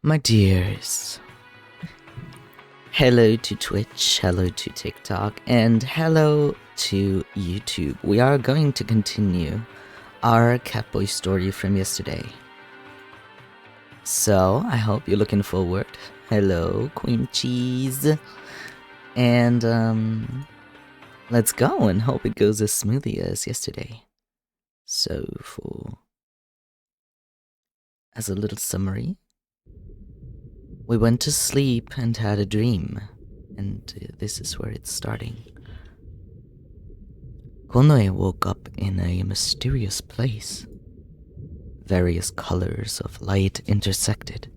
My dears, hello to Twitch, hello to TikTok, and hello to YouTube. We are going to continue our Catboy story from yesterday. So, I hope you're looking forward. Hello, Queen Cheese. And, let's go and hope it goes as smoothly as yesterday. So, as a little summary, we went to sleep and had a dream, and this is where it's starting. Konoe woke up in a mysterious place. Various colors of light intersected.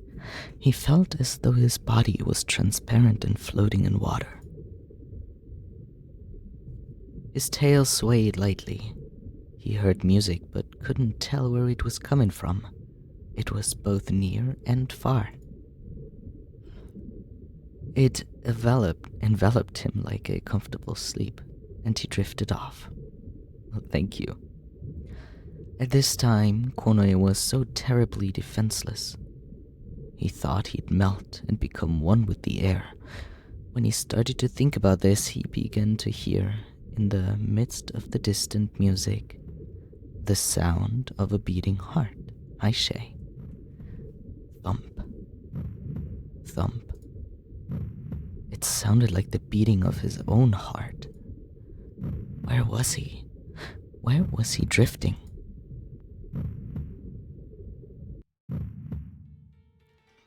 He felt as though his body was transparent and floating in water. His tail swayed lightly. He heard music but couldn't tell where it was coming from. It was both near and far. It enveloped him like a comfortable sleep, and he drifted off. Well, thank you. At this time, Konoe was so terribly defenseless. He thought he'd melt and become one with the air. When he started to think about this, he began to hear, in the midst of the distant music, the sound of a beating heart. Aishe. Thump. Thump. It sounded like the beating of his own heart. Where was he? Where was he drifting?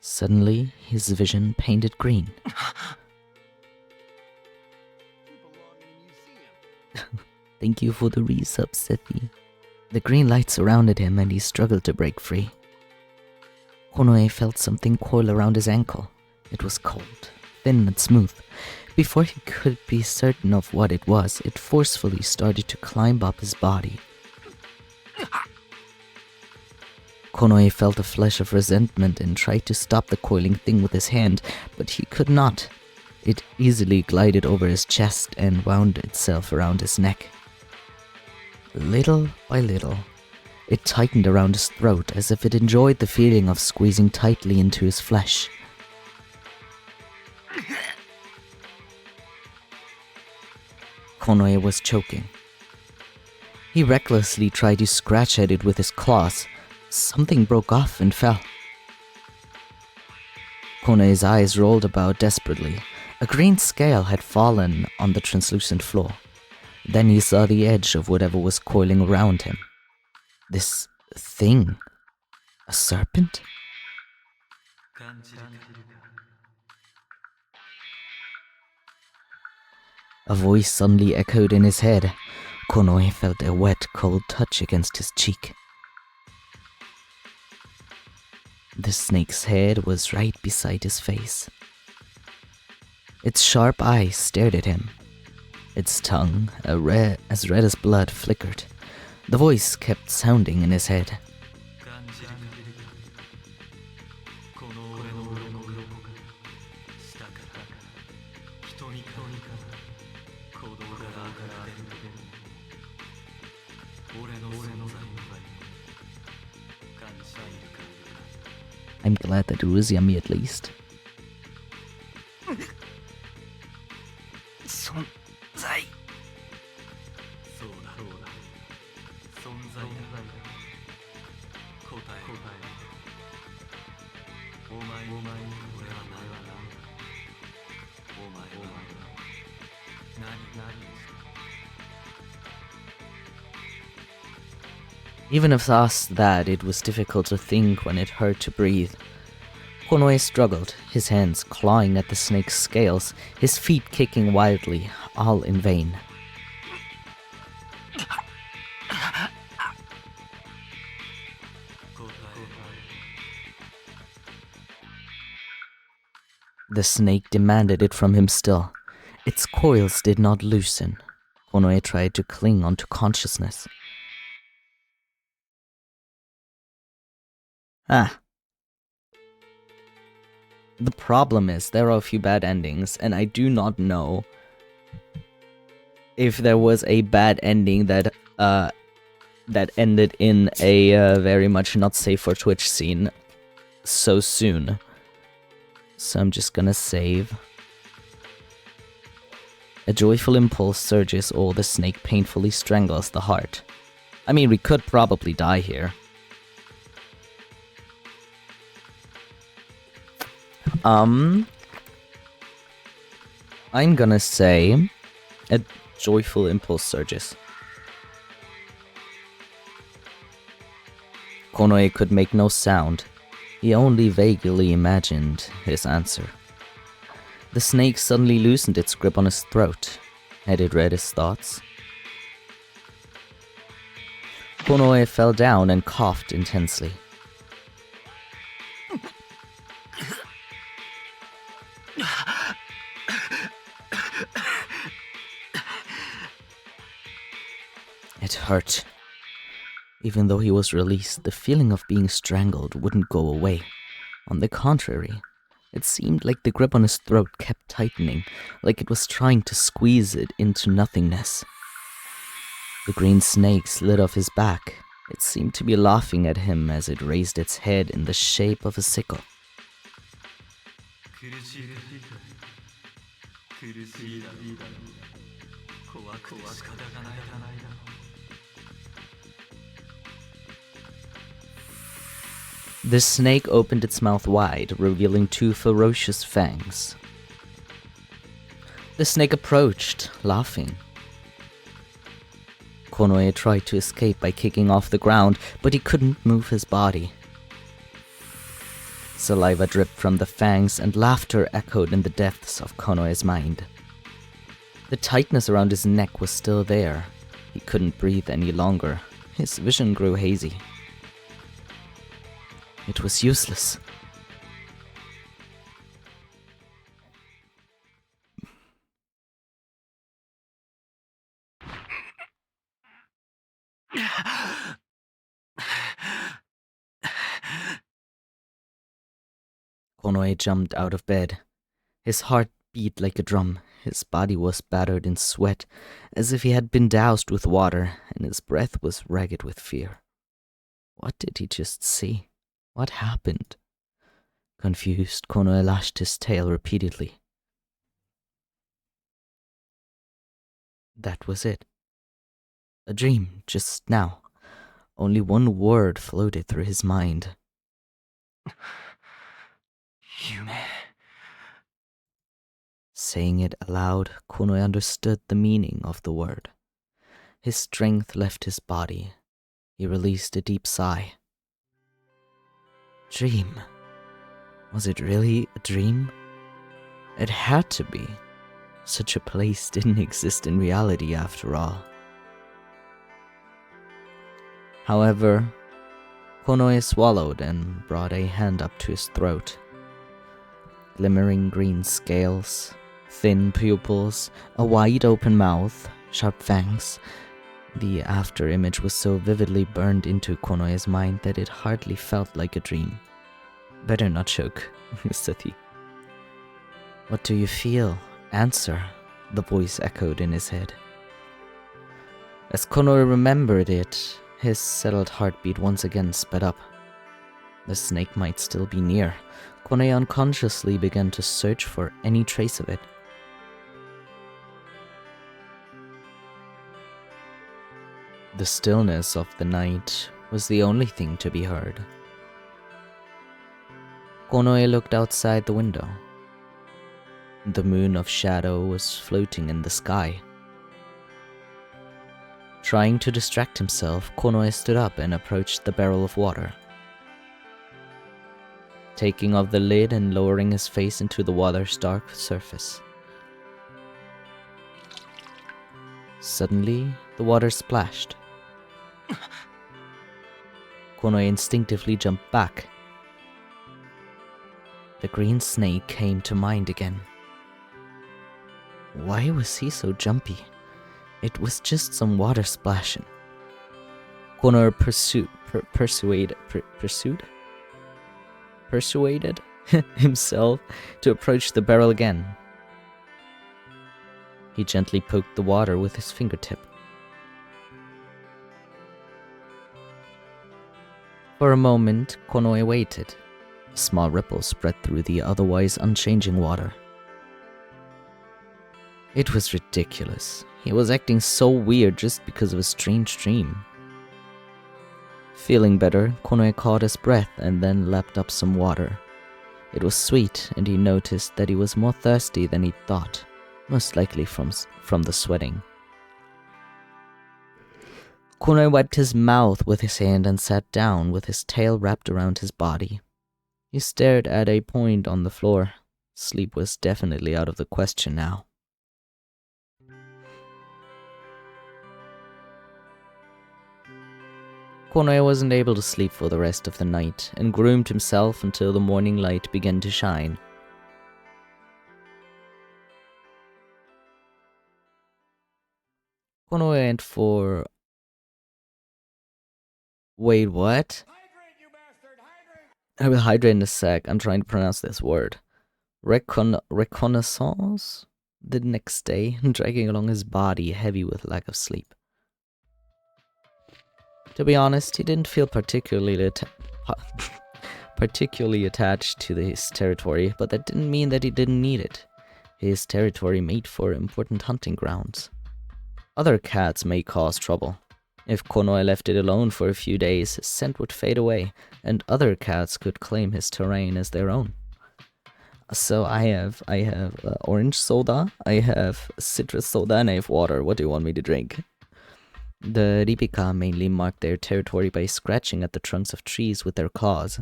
Suddenly, his vision painted green. Thank you for the resub, Sethi. The green light surrounded him and he struggled to break free. Konoe felt something coil around his ankle. It was cold, thin and smooth. Before he could be certain of what it was, it forcefully started to climb up his body. Konoe felt a flash of resentment and tried to stop the coiling thing with his hand, but he could not. It easily glided over his chest and wound itself around his neck. Little by little, it tightened around his throat as if it enjoyed the feeling of squeezing tightly into his flesh. Konoe was choking. He recklessly tried to scratch at it with his claws. Something broke off and fell. Konoe's eyes rolled about desperately. A green scale had fallen on the translucent floor. Then he saw the edge of whatever was coiling around him. This thing. A serpent? A voice suddenly echoed in his head. Konoe felt a wet, cold touch against his cheek. The snake's head was right beside his face. Its sharp eyes stared at him. Its tongue, as red as blood, flickered. The voice kept sounding in his head. I'm glad that it was yummy at least. Even if asked that, it was difficult to think when it hurt to breathe. Konoe struggled, his hands clawing at the snake's scales, his feet kicking wildly, all in vain. The snake demanded it from him still. Its coils did not loosen. Konoe tried to cling onto consciousness. The problem is there are a few bad endings, and I do not know if there was a bad ending that ended in a very much not safe for Twitch scene so soon. so I'm just gonna save. A joyful impulse surges o'er the snake, painfully strangles the heart. I mean, we could probably die here. I'm gonna say a joyful impulse surges. Konoe could make no sound. He only vaguely imagined his answer. The snake suddenly loosened its grip on his throat. Had it read his thoughts? Konoe fell down and coughed intensely. It hurt. Even though he was released, the feeling of being strangled wouldn't go away. On the contrary, it seemed like the grip on his throat kept tightening, like it was trying to squeeze it into nothingness. The green snake slid off his back. It seemed to be laughing at him as it raised its head in the shape of a sickle. The snake opened its mouth wide, revealing 2 ferocious fangs. The snake approached, laughing. Konoe tried to escape by kicking off the ground, but he couldn't move his body. Saliva dripped from the fangs, and laughter echoed in the depths of Konoe's mind. The tightness around his neck was still there. He couldn't breathe any longer. His vision grew hazy. It was useless. Konoe jumped out of bed. His heart beat like a drum. His body was battered in sweat, as if he had been doused with water, and his breath was ragged with fear. What did he just see? What happened? Confused, Konoe lashed his tail repeatedly. That was it. A dream, just now. Only one word floated through his mind. Yume. Saying it aloud, Konoe understood the meaning of the word. His strength left his body. He released a deep sigh. Dream. Was it really a dream? It had to be. Such a place didn't exist in reality after all. However, Konoe swallowed and brought a hand up to his throat. Glimmering green scales, thin pupils, a wide open mouth, sharp fangs. The after image was so vividly burned into Konoe's mind that it hardly felt like a dream. Better not choke, said he. What do you feel? Answer, the voice echoed in his head. As Konoe remembered it, his settled heartbeat once again sped up. The snake might still be near. Konoe unconsciously began to search for any trace of it. The stillness of the night was the only thing to be heard. Konoe looked outside the window. The moon of shadow was floating in the sky. Trying to distract himself, Konoe stood up and approached the barrel of water. Taking off the lid and lowering his face into the water's dark surface. Suddenly, the water splashed. Konoe instinctively jumped back. The green snake came to mind again. Why was he so jumpy? It was just some water splashing. Konoe persuaded himself to approach the barrel again. He gently poked the water with his fingertip. For a moment, Konoe waited. A small ripple spread through the otherwise unchanging water. It was ridiculous. He was acting so weird just because of a strange dream. Feeling better, Konoe caught his breath and then lapped up some water. It was sweet, and he noticed that he was more thirsty than he thought, most likely from the sweating. Konoe wiped his mouth with his hand and sat down with his tail wrapped around his body. He stared at a point on the floor. Sleep was definitely out of the question now. Konoe wasn't able to sleep for the rest of the night and groomed himself until the morning light began to shine. Konoe went for... Wait, what? Hydrate, you bastard! Hydrate! I will hydrate in a sec. I'm trying to pronounce this word. Reconnaissance? The next day, dragging along his body, heavy with lack of sleep. To be honest, he didn't feel particularly attached to his territory, but that didn't mean that he didn't need it. His territory made for important hunting grounds. Other cats may cause trouble. If Konoe left it alone for a few days, his scent would fade away, and other cats could claim his terrain as their own. So I have orange soda, I have citrus soda, and I have water. What do you want me to drink? The Ripika mainly marked their territory by scratching at the trunks of trees with their claws.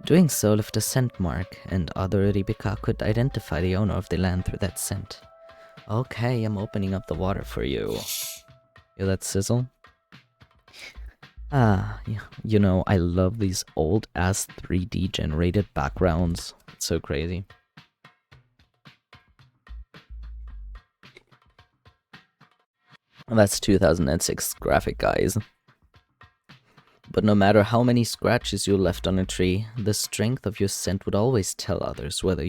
Doing so left a scent mark, and other Ripika could identify the owner of the land through that scent. Okay, I'm opening up the water for you. Hear that sizzle? You know, I love these old-ass 3D generated backgrounds. It's so crazy. That's 2006 graphic, guys. But no matter how many scratches you left on a tree, the strength of your scent would always tell others whether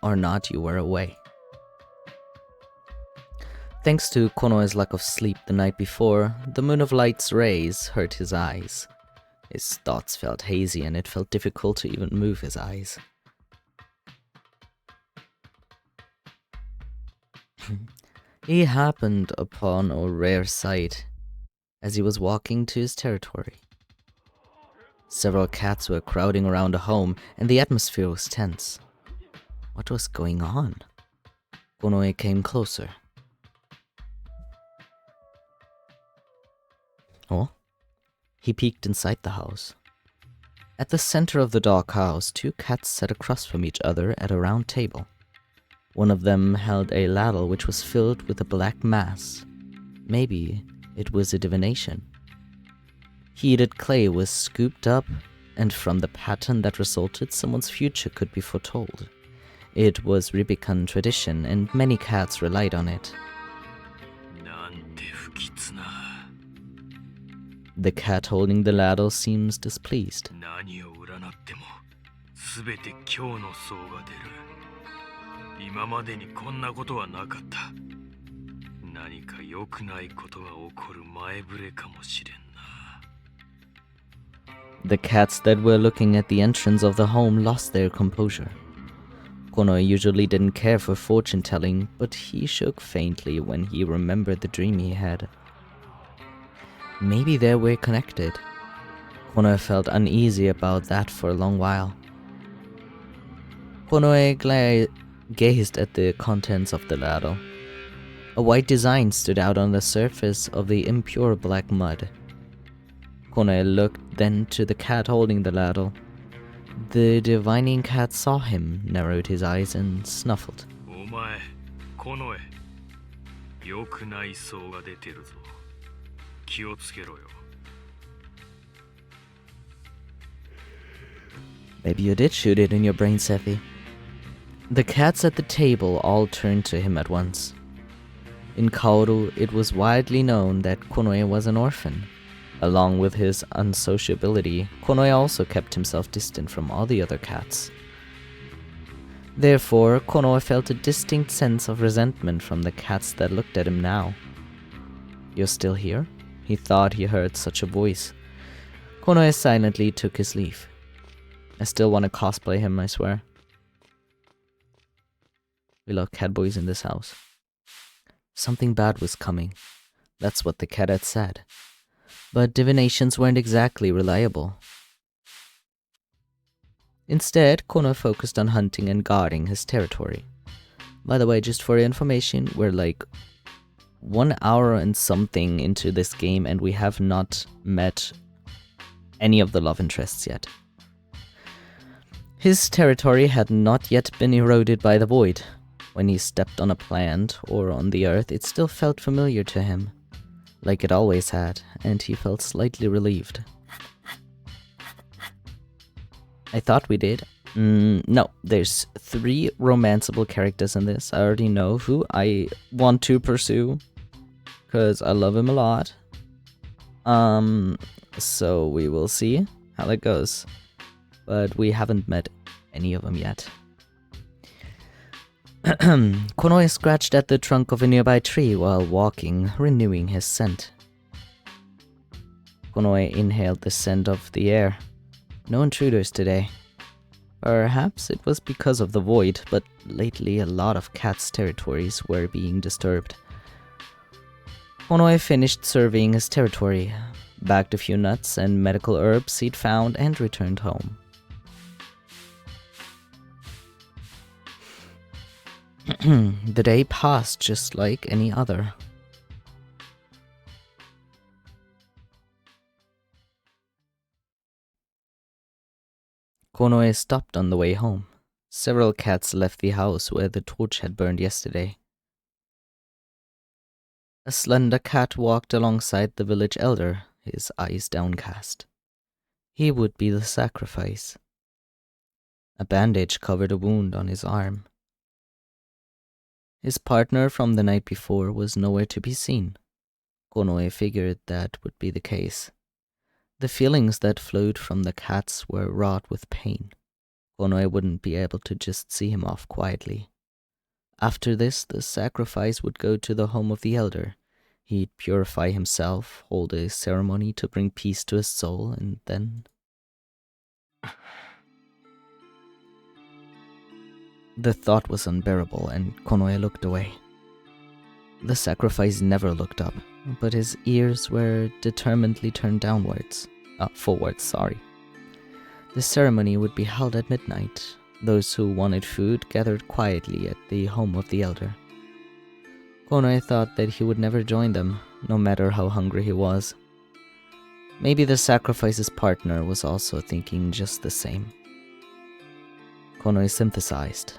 or not you were away. Thanks to Konoe's lack of sleep the night before, the Moon of Light's rays hurt his eyes. His thoughts felt hazy and it felt difficult to even move his eyes. He happened upon a rare sight as he was walking to his territory. Several cats were crowding around a home and the atmosphere was tense. What was going on? Konoe came closer. Oh? He peeked inside the house. At the center of the dark house, two cats sat across from each other at a round table. One of them held a ladle which was filled with a black mass. Maybe it was a divination. Heated clay was scooped up, and from the pattern that resulted, someone's future could be foretold. It was Ribican tradition, and many cats relied on it. The cat holding the ladle seems displeased. The cats that were looking at the entrance of the home lost their composure. Konoe usually didn't care for fortune-telling, but he shook faintly when he remembered the dream he had. Maybe they were connected. Konoe felt uneasy about that for a long while. Konoe gazed at the contents of the ladle. A white design stood out on the surface of the impure black mud. Konoe looked then to the cat holding the ladle. The divining cat saw him, narrowed his eyes, and snuffled. Maybe you did shoot it in your brain, Sephi. The cats at the table all turned to him at once. In Kaoru, it was widely known that Konoe was an orphan. Along with his unsociability, Konoe also kept himself distant from all the other cats. Therefore, Konoe felt a distinct sense of resentment from the cats that looked at him now. "You're still here?" He thought he heard such a voice. Konoe silently took his leave. I still want to cosplay him, I swear. We love cat boys in this house. Something bad was coming. That's what the cat had said. But divinations weren't exactly reliable. Instead, Konoe focused on hunting and guarding his territory. By the way, just for your information, we're like 1 hour and something into this game and we have not met any of the love interests yet. His territory had not yet been eroded by the void. When he stepped on a plant or on the earth, it still felt familiar to him, like it always had, and he felt slightly relieved. I thought we did. No, there's 3 romanceable characters in this. I already know who I want to pursue, because I love him a lot. So we will see how that goes. But we haven't met any of them yet. Konoe scratched at the trunk of a nearby tree while walking, renewing his scent. Konoe inhaled the scent of the air. No intruders today. Perhaps it was because of the void, but lately a lot of cats' territories were being disturbed. Konoe finished surveying his territory, bagged a few nuts and medical herbs he'd found, and returned home. The day passed just like any other. Konoe stopped on the way home. Several cats left the house where the torch had burned yesterday. A slender cat walked alongside the village elder, his eyes downcast. He would be the sacrifice. A bandage covered a wound on his arm. His partner from the night before was nowhere to be seen. Konoe figured that would be the case. The feelings that flowed from the cats were wrought with pain. Konoe wouldn't be able to just see him off quietly. After this, the sacrifice would go to the home of the elder. He'd purify himself, hold a ceremony to bring peace to his soul, and then... The thought was unbearable, and Konoe looked away. The sacrifice never looked up, but his ears were determinedly turned downwards. Forwards, sorry. The ceremony would be held at midnight. Those who wanted food gathered quietly at the home of the elder. Konoe thought that he would never join them, no matter how hungry he was. Maybe the sacrifice's partner was also thinking just the same. Konoe synthesized.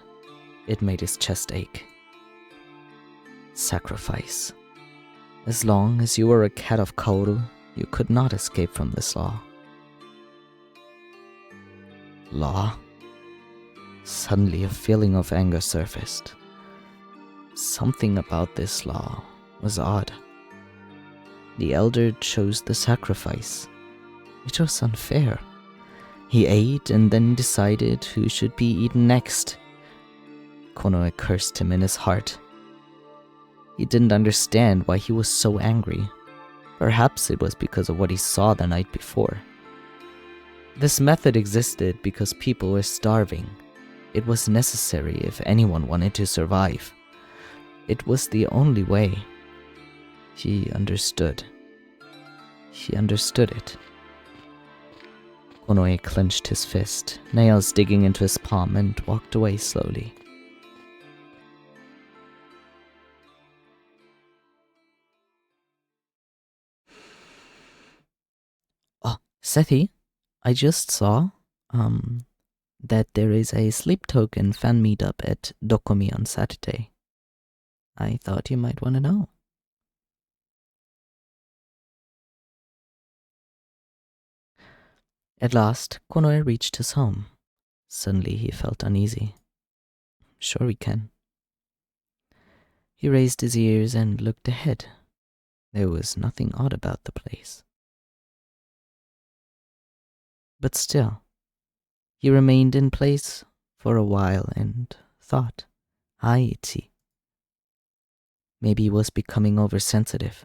It made his chest ache. Sacrifice. As long as you were a cat of Kaoru, you could not escape from this law. Law? Suddenly a feeling of anger surfaced. Something about this law was odd. The elder chose the sacrifice. It was unfair. He ate and then decided who should be eaten next. Konoe cursed him in his heart. He didn't understand why he was so angry. Perhaps it was because of what he saw the night before. This method existed because people were starving. It was necessary if anyone wanted to survive. It was the only way. He understood. He understood it. Konoe clenched his fist, nails digging into his palm, and walked away slowly. Oh, Sethi, I just saw, that there is a Sleep Token fan meetup at Dokomi on Saturday. I thought you might want to know. At last, Konoe reached his home. Suddenly he felt uneasy. Sure we can. He raised his ears and looked ahead. There was nothing odd about the place. But still, he remained in place for a while and thought, Haiti. Maybe he was becoming oversensitive.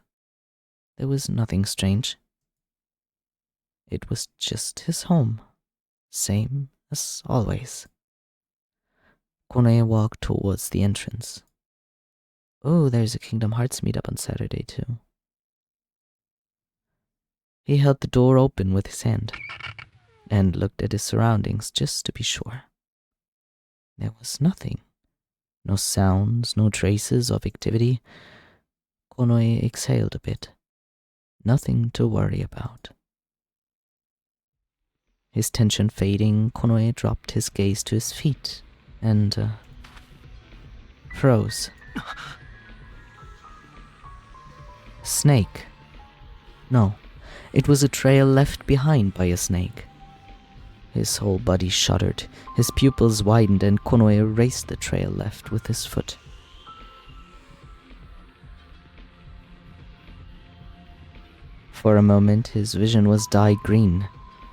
There was nothing strange. It was just his home, same as always. Konoe walked towards the entrance. Oh, there's a Kingdom Hearts meetup on Saturday, too. He held the door open with his hand and looked at his surroundings just to be sure. There was nothing. No sounds, no traces of activity. Konoe exhaled a bit. Nothing to worry about. His tension fading, Konoe dropped his gaze to his feet and froze. Snake. No, it was a trail left behind by a snake. His whole body shuddered, his pupils widened, and Konoe erased the trail left with his foot. For a moment, his vision was dyed green,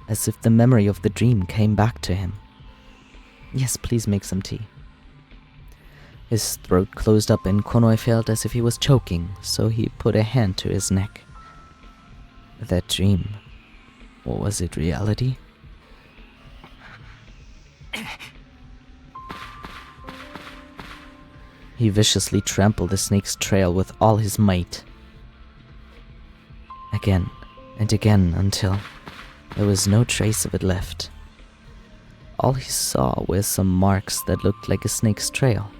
as if the memory of the dream came back to him. Yes, please make some tea. His throat closed up and Konoe felt as if he was choking, so he put a hand to his neck. That dream, or was it reality? He viciously trampled the snake's trail with all his might. Again and again until there was no trace of it left. All he saw were some marks that looked like a snake's trail.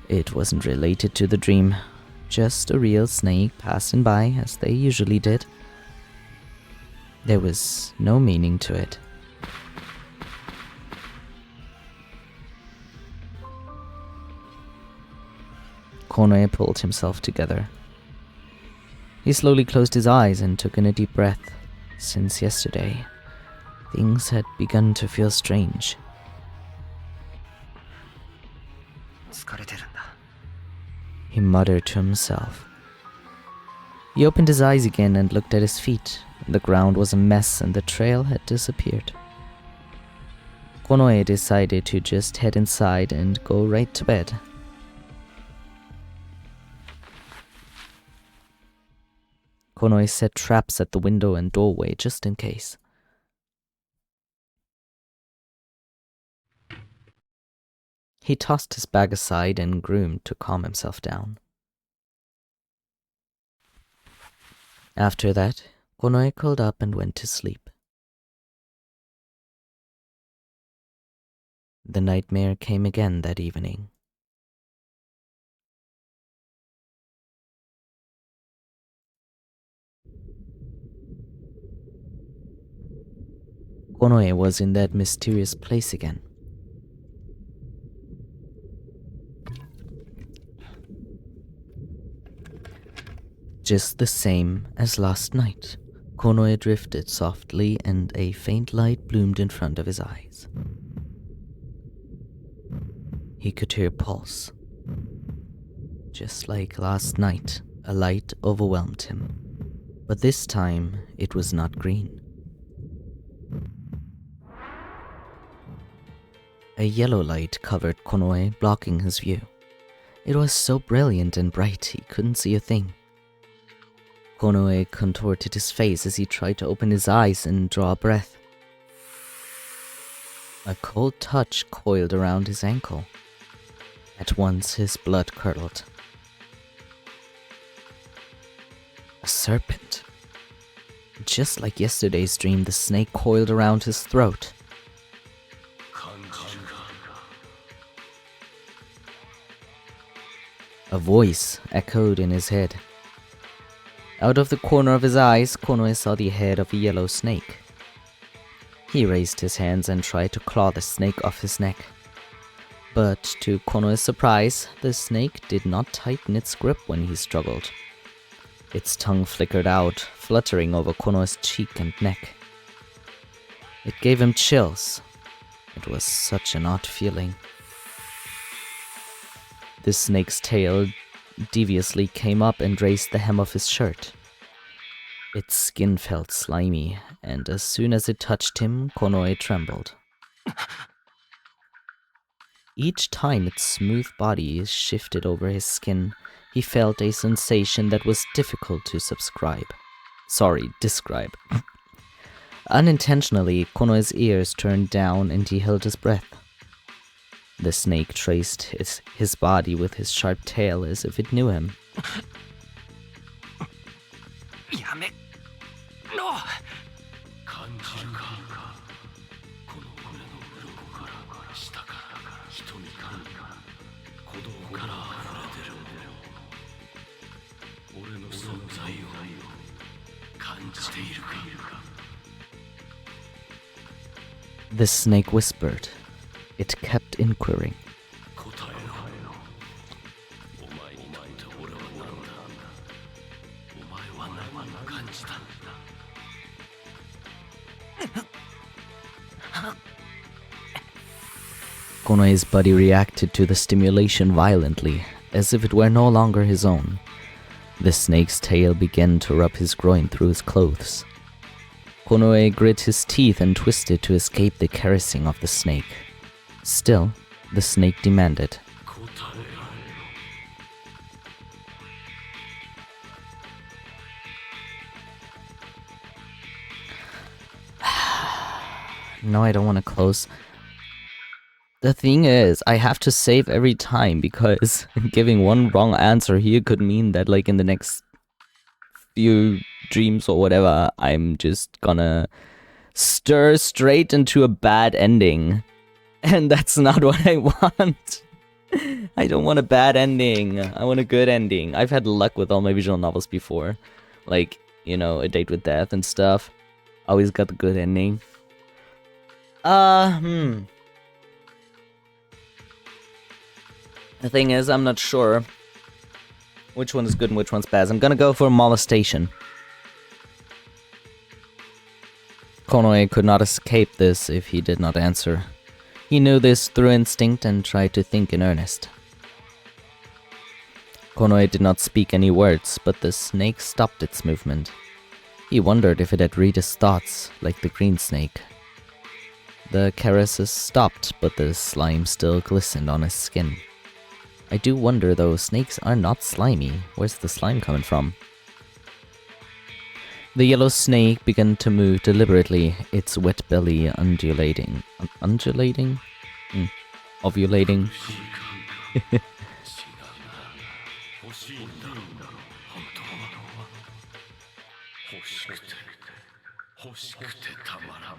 It wasn't related to the dream, just a real snake passing by as they usually did. There was no meaning to it. Konoe pulled himself together. He slowly closed his eyes and took in a deep breath. Since yesterday, things had begun to feel strange. He muttered to himself. He opened his eyes again and looked at his feet. The ground was a mess and the trail had disappeared. Konoe decided to just head inside and go right to bed. Konoe set traps at the window and doorway just in case. He tossed his bag aside and groomed to calm himself down. After that, Konoe curled up and went to sleep. The nightmare came again that evening. Konoe was in that mysterious place again. Just the same as last night, Konoe drifted softly and a faint light bloomed in front of his eyes. He could hear pulse. Just like last night, a light overwhelmed him, but this time it was not green. A yellow light covered Konoe, blocking his view. It was so brilliant and bright he couldn't see a thing. Konoe contorted his face as he tried to open his eyes and draw a breath. A cold touch coiled around his ankle. At once his blood curdled. A serpent. Just like yesterday's dream, the snake coiled around his throat. A voice echoed in his head. Out of the corner of his eyes, Konoe saw the head of a yellow snake. He raised his hands and tried to claw the snake off his neck. But to Konoe's surprise, the snake did not tighten its grip when he struggled. Its tongue flickered out, fluttering over Konoe's cheek and neck. It gave him chills. It was such an odd feeling. The snake's tail deviously came up and raised the hem of his shirt. Its skin felt slimy, and as soon as it touched him, Konoe trembled. Each time its smooth body shifted over his skin, he felt a sensation that was difficult to describe. Unintentionally, Konoe's ears turned down and he held his breath. The snake traced his body with his sharp tail as if it knew him. やめろ感じるかこの俺の鱗から下から瞳から鼓動から溢れ出るもの俺の存在を感じているか The snake whispered. It kept inquiring. 答えろお前にとって俺は何だお前は何を感じたんだ Konoe's body reacted to the stimulation violently, as if it were no longer his own. The snake's tail began to rub his groin through his clothes. Konoe grit his teeth and twisted to escape the caressing of the snake. Still, the snake demanded. 答えろ No, I don't want to close. The thing is, I have to save every time because giving one wrong answer here could mean that, like, in the next few dreams or whatever, I'm just gonna stir straight into a bad ending. And that's not what I want. I don't want a bad ending. I want a good ending. I've had luck with all my visual novels before. Like, you know, A Date with Death and stuff. Always got the good ending. The thing is, I'm not sure which one is good and which one's bad. I'm gonna go for molestation. Konoe could not escape this if he did not answer. He knew this through instinct and tried to think in earnest. Konoe did not speak any words, but the snake stopped its movement. He wondered if it had read his thoughts, like the green snake. The caresses stopped, but the slime still glistened on his skin. I do wonder though, snakes are not slimy. Where's the slime coming from? The yellow snake began to move deliberately, its wet belly undulating. Undulating? Ovulating. 欲しいんだ本当は欲しくて欲しくてたまらない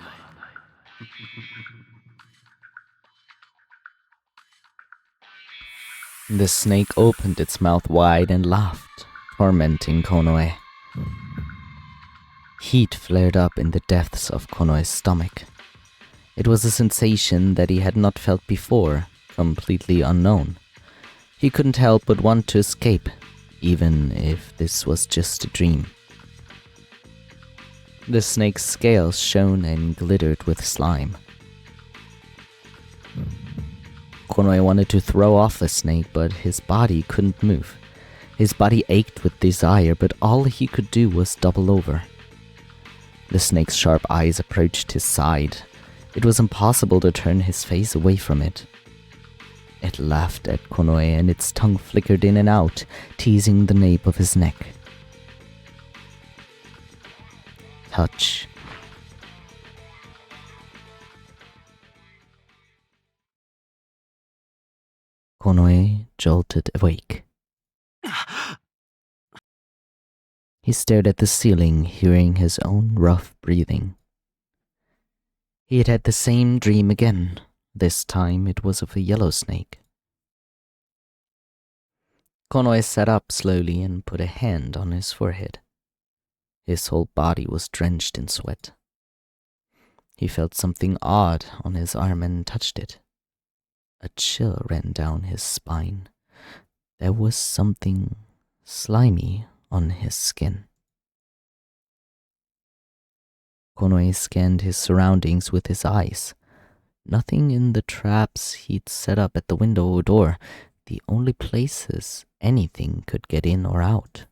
The snake opened its mouth wide and laughed, tormenting Konoe. Heat flared up in the depths of Konoe's stomach. It was a sensation that he had not felt before, completely unknown. He couldn't help but want to escape, even if this was just a dream. The snake's scales shone and glittered with slime. Konoe wanted to throw off the snake, but his body couldn't move. His body ached with desire, but all he could do was double over. The snake's sharp eyes approached his side. It was impossible to turn his face away from it. It laughed at Konoe and its tongue flickered in and out, teasing the nape of his neck. Touch. Konoe jolted awake. He stared at the ceiling, hearing his own rough breathing. He had had the same dream again. This time it was of a yellow snake. Konoe sat up slowly and put a hand on his forehead. His whole body was drenched in sweat. He felt something odd on his arm and touched it. A chill ran down his spine. There was something slimy on his skin. Konoe scanned his surroundings with his eyes. Nothing in the traps he'd set up at the window or door, the only places anything could get in or out.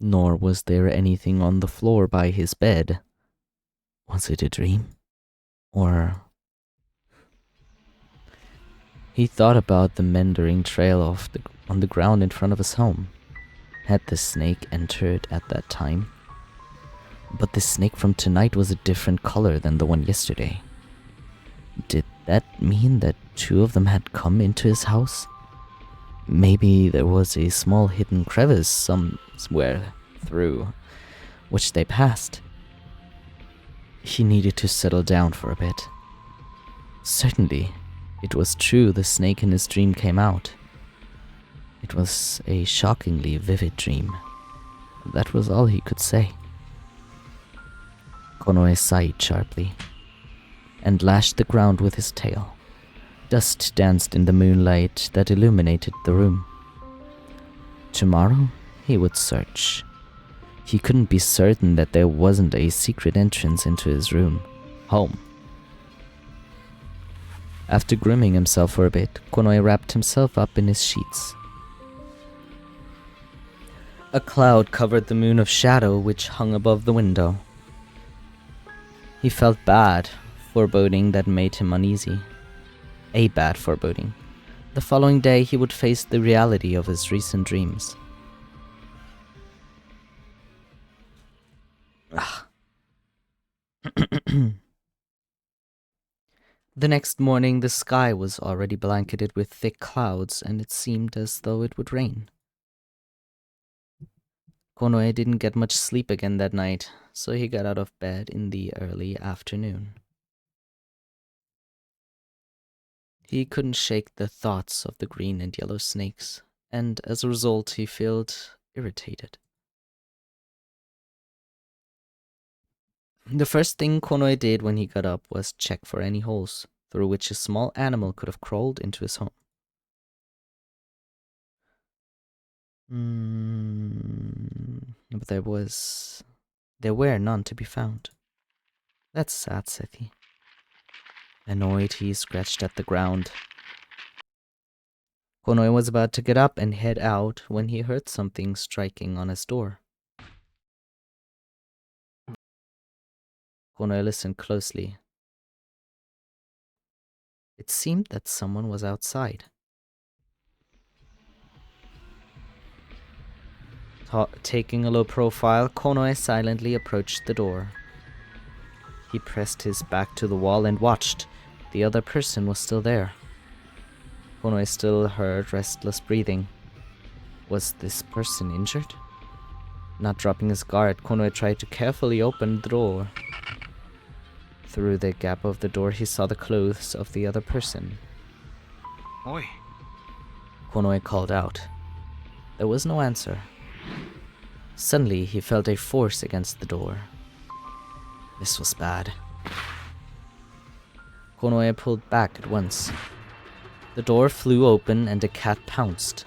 Nor was there anything on the floor by his bed. Was it a dream? Or... He thought about the meandering trail on the ground in front of his home. Had the snake entered at that time? But the snake from tonight was a different color than the one yesterday. Did that mean that two of them had come into his house? Maybe there was a small hidden crevice somewhere through which they passed. He needed to settle down for a bit. Certainly, it was true the snake in his dream came out. It was a shockingly vivid dream. That was all he could say. Konoe sighed sharply and lashed the ground with his tail. Dust danced in the moonlight that illuminated the room. Tomorrow, he would search. He couldn't be certain that there wasn't a secret entrance into his room, home. After grooming himself for a bit, Konoe wrapped himself up in his sheets. A cloud covered the moon of shadow which hung above the window. He felt bad, foreboding that made him uneasy. A bad foreboding. The following day he would face the reality of his recent dreams. The next morning the sky was already blanketed with thick clouds, and it seemed as though it would rain. Konoe didn't get much sleep again that night, so he got out of bed in the early afternoon. He couldn't shake the thoughts of the green and yellow snakes, and as a result he felt irritated. The first thing Konoe did when he got up was check for any holes through which a small animal could have crawled into his home. But there were none to be found. That's sad, said he. Annoyed, he scratched at the ground. Konoe was about to get up and head out when he heard something striking on his door. Konoe listened closely. It seemed that someone was outside. Taking a low profile, Konoe silently approached the door. He pressed his back to the wall and watched. The other person was still there. Konoe still heard restless breathing. Was this person injured? Not dropping his guard, Konoe tried to carefully open the door. Through the gap of the door, he saw the clothes of the other person. Oi. Konoe called out. There was no answer. Suddenly, he felt a force against the door. This was bad. Konoe pulled back at once. The door flew open and a cat pounced.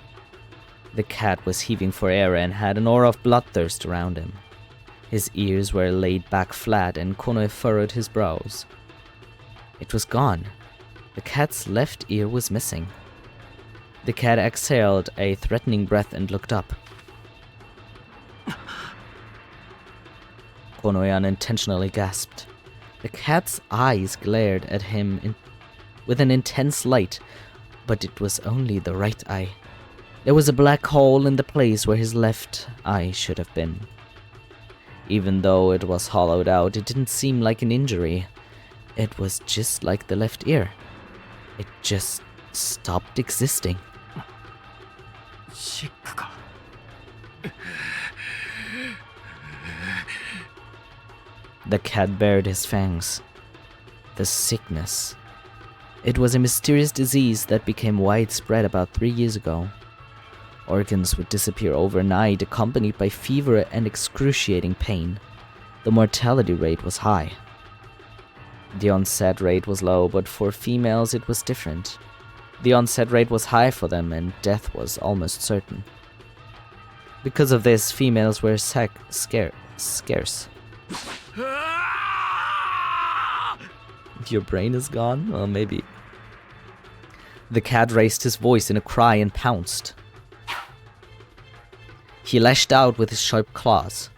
The cat was heaving for air and had an aura of bloodthirst around him. His ears were laid back flat and Konoe furrowed his brows. It was gone. The cat's left ear was missing. The cat exhaled a threatening breath and looked up. Konoe unintentionally gasped. The cat's eyes glared at him with an intense light, but it was only the right eye. There was a black hole in the place where his left eye should have been. Even though it was hollowed out, it didn't seem like an injury. It was just like the left ear. It just stopped existing. The cat bared his fangs. The sickness. It was a mysterious disease that became widespread about 3 years ago. Organs would disappear overnight, accompanied by fever and excruciating pain. The mortality rate was high. The onset rate was low, but for females it was different. The onset rate was high for them, and death was almost certain. Because of this, females were scarce. Your brain is gone? Well, maybe. The cat raised his voice in a cry and pounced. He lashed out with his sharp claws.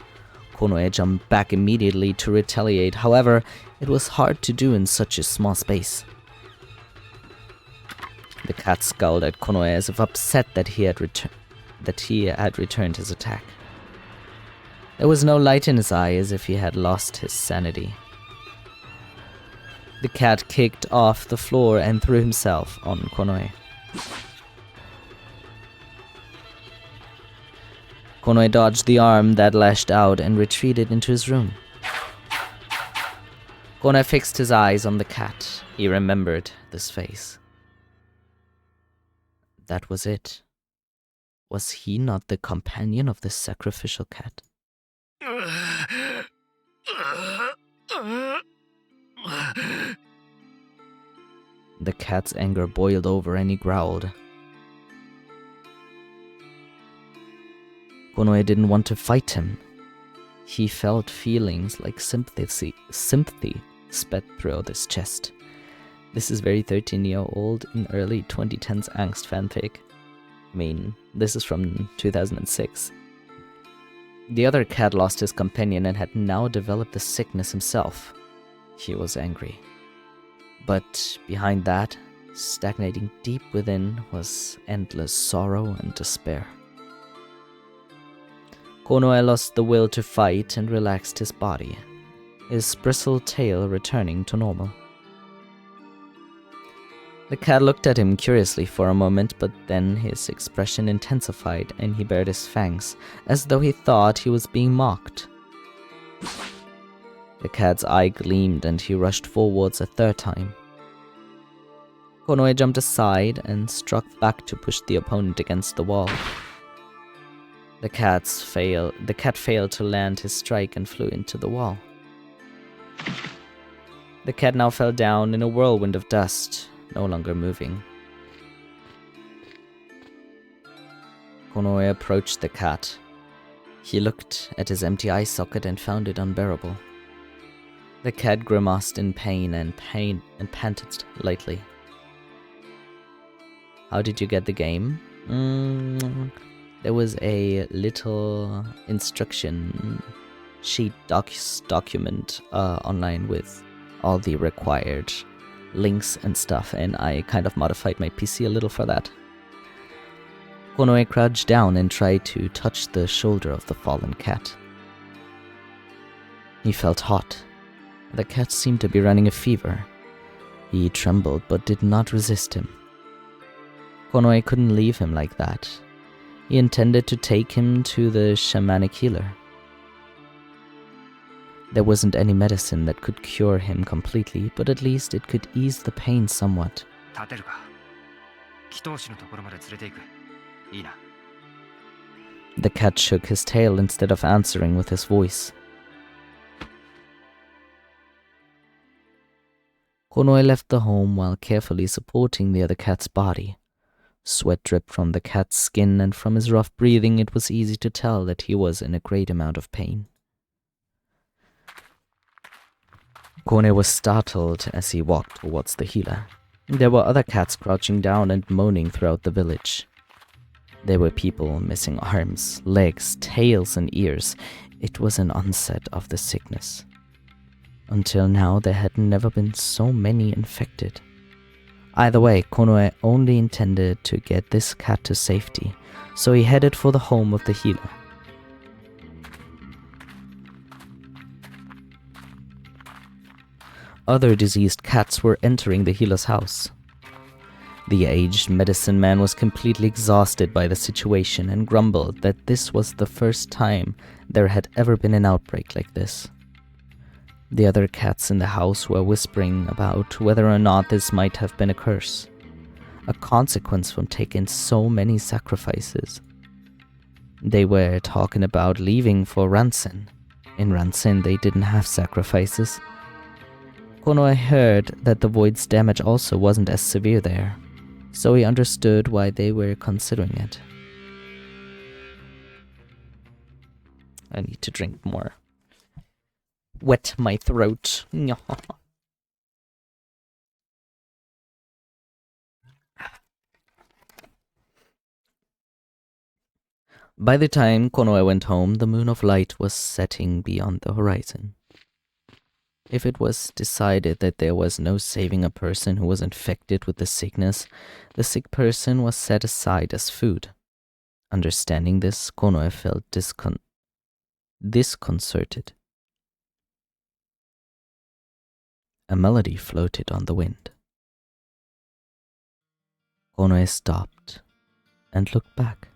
Konoe jumped back immediately to retaliate. However, it was hard to do in such a small space. The cat scowled at Konoe as if upset that he had returned his attack. There was no light in his eye, as if he had lost his sanity. The cat kicked off the floor and threw himself on Konoe. Konoe dodged the arm that lashed out and retreated into his room. Konoe fixed his eyes on the cat. He remembered this face. That was it. Was he not the companion of this sacrificial cat? The cat's anger boiled over and he growled. Konoe didn't want to fight him. He felt feelings like sympathy sped through his chest. This is very 13-year-old in early 2010s angst fanfic. I mean, this is from 2006. The other cat lost his companion and had now developed the sickness himself. He was angry. But behind that, stagnating deep within, was endless sorrow and despair. Konoe lost the will to fight and relaxed his body, his bristled tail returning to normal. The cat looked at him curiously for a moment, but then his expression intensified and he bared his fangs, as though he thought he was being mocked. The cat's eye gleamed and he rushed forwards a third time. Konoe jumped aside and struck back to push the opponent against the wall. The cat failed to land his strike and flew into the wall. The cat now fell down in a whirlwind of dust, no longer moving. Konoe approached the cat. He looked at his empty eye socket and found it unbearable. The cat grimaced in pain and panted lightly. How did you get the game? There was a little instruction sheet document online with all the required links and stuff, and I kind of modified my PC a little for that. Konoe crouched down and tried to touch the shoulder of the fallen cat. He felt hot. The cat seemed to be running a fever. He trembled but did not resist him. Konoe couldn't leave him like that. He intended to take him to the shamanic healer. There wasn't any medicine that could cure him completely, but at least it could ease the pain somewhat. The cat shook his tail instead of answering with his voice. Konoe left the home while carefully supporting the other cat's body. Sweat dripped from the cat's skin, and from his rough breathing it was easy to tell that he was in a great amount of pain. Konoe was startled as he walked towards the healer. There were other cats crouching down and moaning throughout the village. There were people missing arms, legs, tails, and ears. It was an onset of the sickness. Until now, there had never been so many infected. Either way, Konoe only intended to get this cat to safety, so he headed for the home of the healer. Other diseased cats were entering the healer's house. The aged medicine man was completely exhausted by the situation and grumbled that this was the first time there had ever been an outbreak like this. The other cats in the house were whispering about whether or not this might have been a curse, a consequence from taking so many sacrifices. They were talking about leaving for Ransen. In Ransen, they didn't have sacrifices. Konoe heard that the void's damage also wasn't as severe there, so he understood why they were considering it. I need to drink more. Wet my throat. By the time Konoe went home, the moon of light was setting beyond the horizon. If it was decided that there was no saving a person who was infected with the sick person was set aside as food. Understanding this, Konoe felt disconcerted. A melody floated on the wind. Konoe stopped and looked back.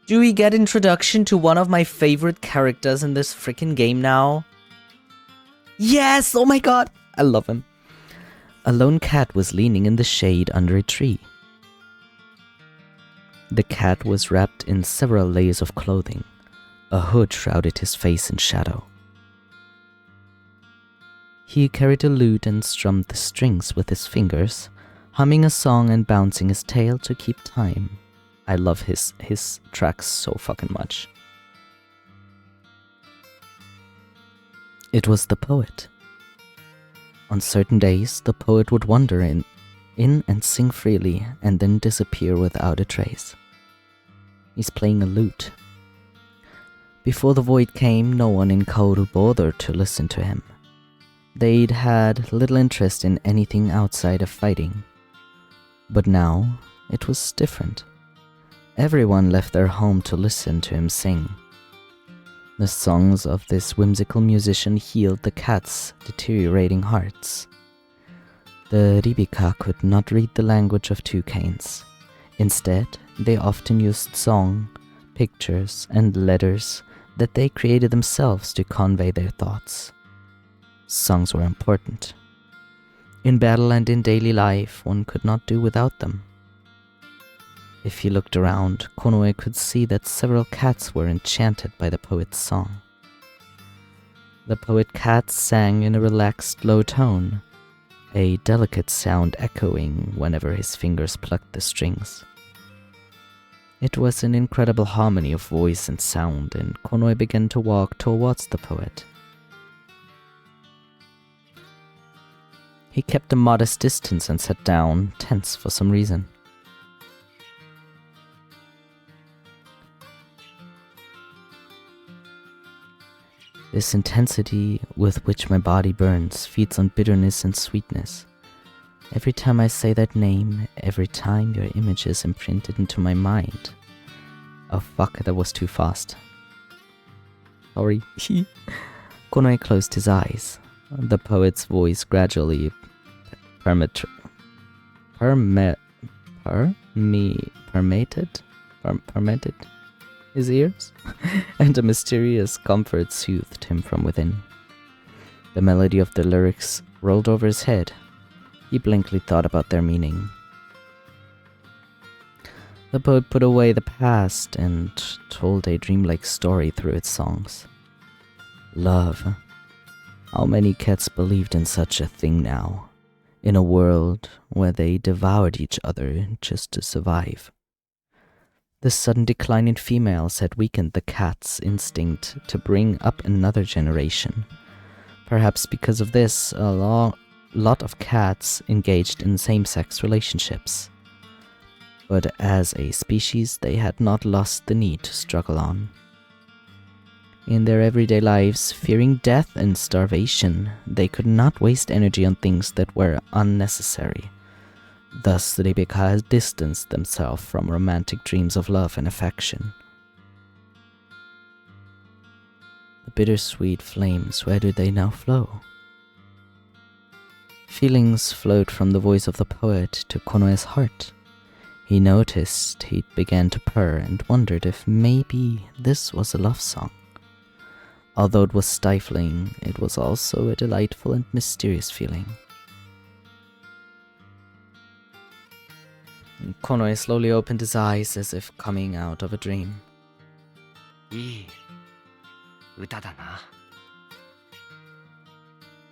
Do we get introduction to one of my favorite characters in this freaking game now? Yes! Oh my god! I love him. A lone cat was leaning in the shade under a tree. The cat was wrapped in several layers of clothing. A hood shrouded his face in shadow. He carried a lute and strummed the strings with his fingers, humming a song and bouncing his tail to keep time. I love his tracks so fucking much. It was the poet. On certain days, the poet would wander in and sing freely and then disappear without a trace. He's playing a lute. Before the void came, no one in Kaoru bothered to listen to him. They'd had little interest in anything outside of fighting. But now, it was different. Everyone left their home to listen to him sing. The songs of this whimsical musician healed the cat's deteriorating hearts. The Ribika could not read the language of toucans. Instead, they often used song, pictures, and letters that they created themselves to convey their thoughts. Songs were important. In battle and in daily life, one could not do without them. If he looked around, Konoe could see that several cats were enchanted by the poet's song. The poet cat sang in a relaxed, low tone, a delicate sound echoing whenever his fingers plucked the strings. It was an incredible harmony of voice and sound, and Konoe began to walk towards the poet. He kept a modest distance and sat down, tense for some reason. This intensity with which my body burns feeds on bitterness and sweetness. Every time I say that name, every time your image is imprinted into my mind. Oh fuck, that was too fast. Sorry. Konoe closed his eyes. The poet's voice gradually permeated his ears, and a mysterious comfort soothed him from within. The melody of the lyrics rolled over his head. He blankly thought about their meaning. The poet put away the past and told a dreamlike story through its songs. Love. How many cats believed in such a thing now, in a world where they devoured each other just to survive? The sudden decline in females had weakened the cat's instinct to bring up another generation. Perhaps because of this, a lot of cats engaged in same-sex relationships. But as a species, they had not lost the need to struggle on. In their everyday lives, fearing death and starvation, they could not waste energy on things that were unnecessary. Thus, Rebecca has distanced themselves from romantic dreams of love and affection. The bittersweet flames, where do they now flow? Feelings flowed from the voice of the poet to Konoe's heart. He noticed he began to purr and wondered if maybe this was a love song. Although it was stifling, it was also a delightful and mysterious feeling. Konoe slowly opened his eyes as if coming out of a dream. いい歌だな。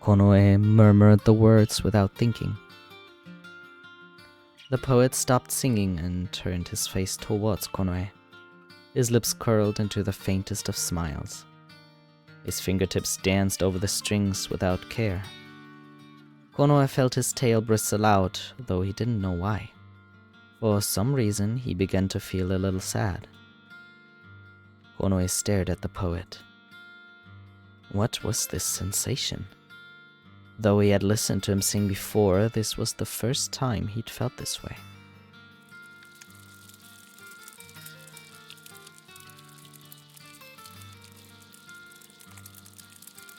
Konoe murmured the words without thinking. The poet stopped singing and turned his face towards Konoe. His lips curled into the faintest of smiles. His fingertips danced over the strings without care. Konoe felt his tail bristle out, though he didn't know why. For some reason, he began to feel a little sad. Konoe stared at the poet. What was this sensation? Though he had listened to him sing before, this was the first time he'd felt this way.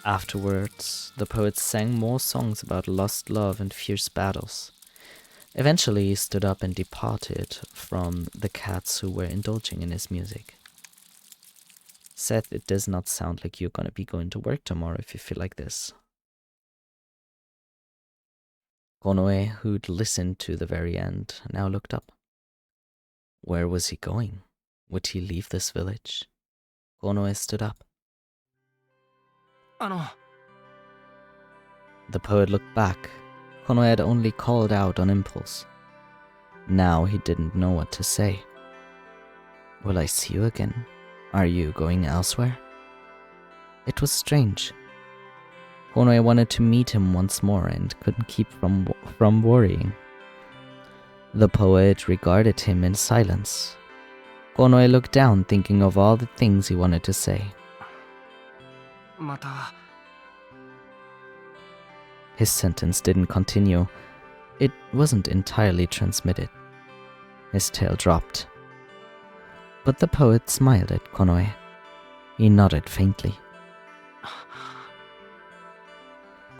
Afterwards, the poet sang more songs about lost love and fierce battles. Eventually, he stood up and departed from the cats who were indulging in his music. Seth, it does not sound like you're gonna be going to work tomorrow if you feel like this. Konoe, who'd listened to the very end, now looked up. Where was he going? Would he leave this village? Konoe stood up. あの The poet looked back. Konoe had only called out on impulse. Now he didn't know what to say. Will I see you again? Are you going elsewhere? It was strange. Konoe wanted to meet him once more and couldn't keep from worrying. The poet regarded him in silence. Konoe looked down, thinking of all the things he wanted to say. また His sentence didn't continue. It wasn't entirely transmitted. His tail dropped. But the poet smiled at Konoe. He nodded faintly.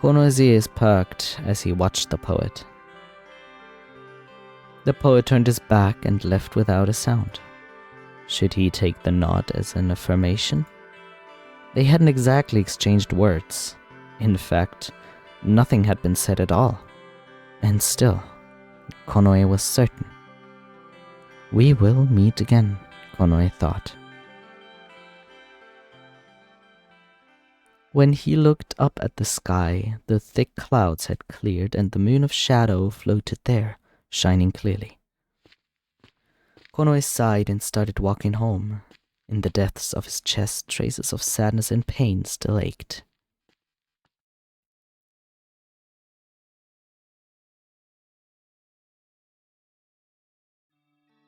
Konoe's ears perked as he watched the poet. The poet turned his back and left without a sound. Should he take the nod as an affirmation? They hadn't exactly exchanged words. In fact, nothing had been said at all. And still, Konoe was certain. We will meet again, Konoe thought. When he looked up at the sky, the thick clouds had cleared and the moon of shadow floated there, shining clearly. Konoe sighed and started walking home. In the depths of his chest, traces of sadness and pain still ached.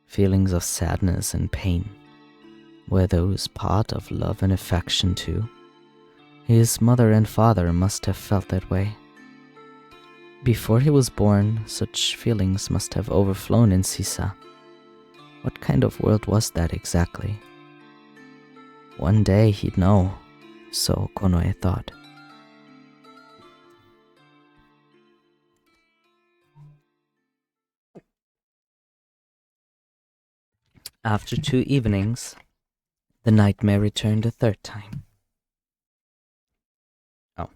Feelings of sadness and pain. Were those part of love and affection too? His mother and father must have felt that way. Before he was born, such feelings must have overflown in Sisa. What kind of world was that exactly? One day he'd know, so Konoe thought. After 2 evenings, the nightmare returned a third time. Oh.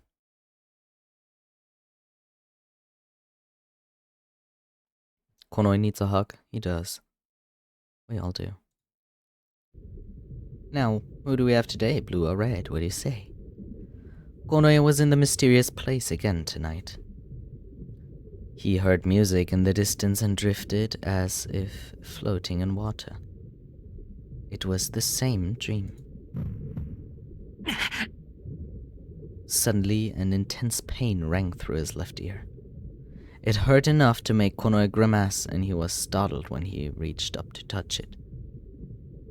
Konoe needs a hug. He does. We all do. Now, who do we have today, blue or red? What do you say? Konoe was in the mysterious place again tonight. He heard music in the distance and drifted as if floating in water. It was the same dream. Suddenly, an intense pain rang through his left ear. It hurt enough to make Konoe grimace, and he was startled when he reached up to touch it.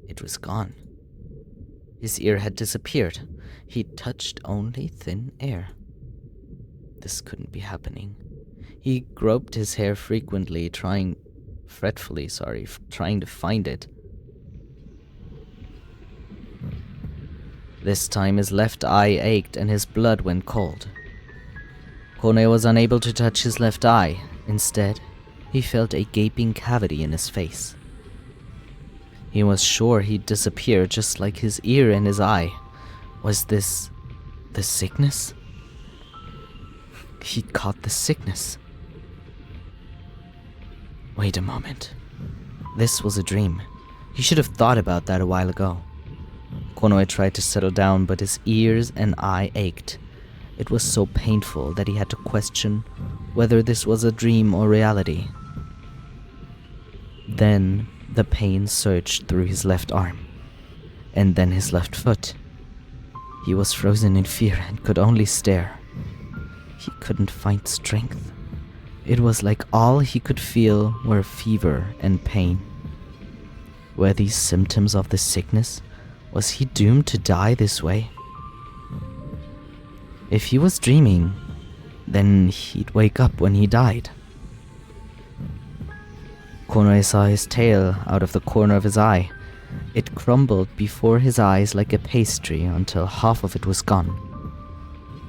It was gone. His ear had disappeared. He touched only thin air. This couldn't be happening. He groped his hair frequently, trying to find it. This time his left eye ached and his blood went cold. Konoe was unable to touch his left eye. Instead, he felt a gaping cavity in his face. He was sure he'd disappear just like his ear and his eye. Was this the sickness? He'd caught the sickness. Wait a moment. This was a dream. He should have thought about that a while ago. Konoe tried to settle down, but his ears and eye ached. It was so painful that he had to question whether this was a dream or reality. Then the pain surged through his left arm, and then his left foot. He was frozen in fear and could only stare. He couldn't find strength. It was like all he could feel were fever and pain. Were these symptoms of the sickness? Was he doomed to die this way? If he was dreaming, then he'd wake up when he died. Konoe saw his tail out of the corner of his eye. It crumbled before his eyes like a pastry until half of it was gone.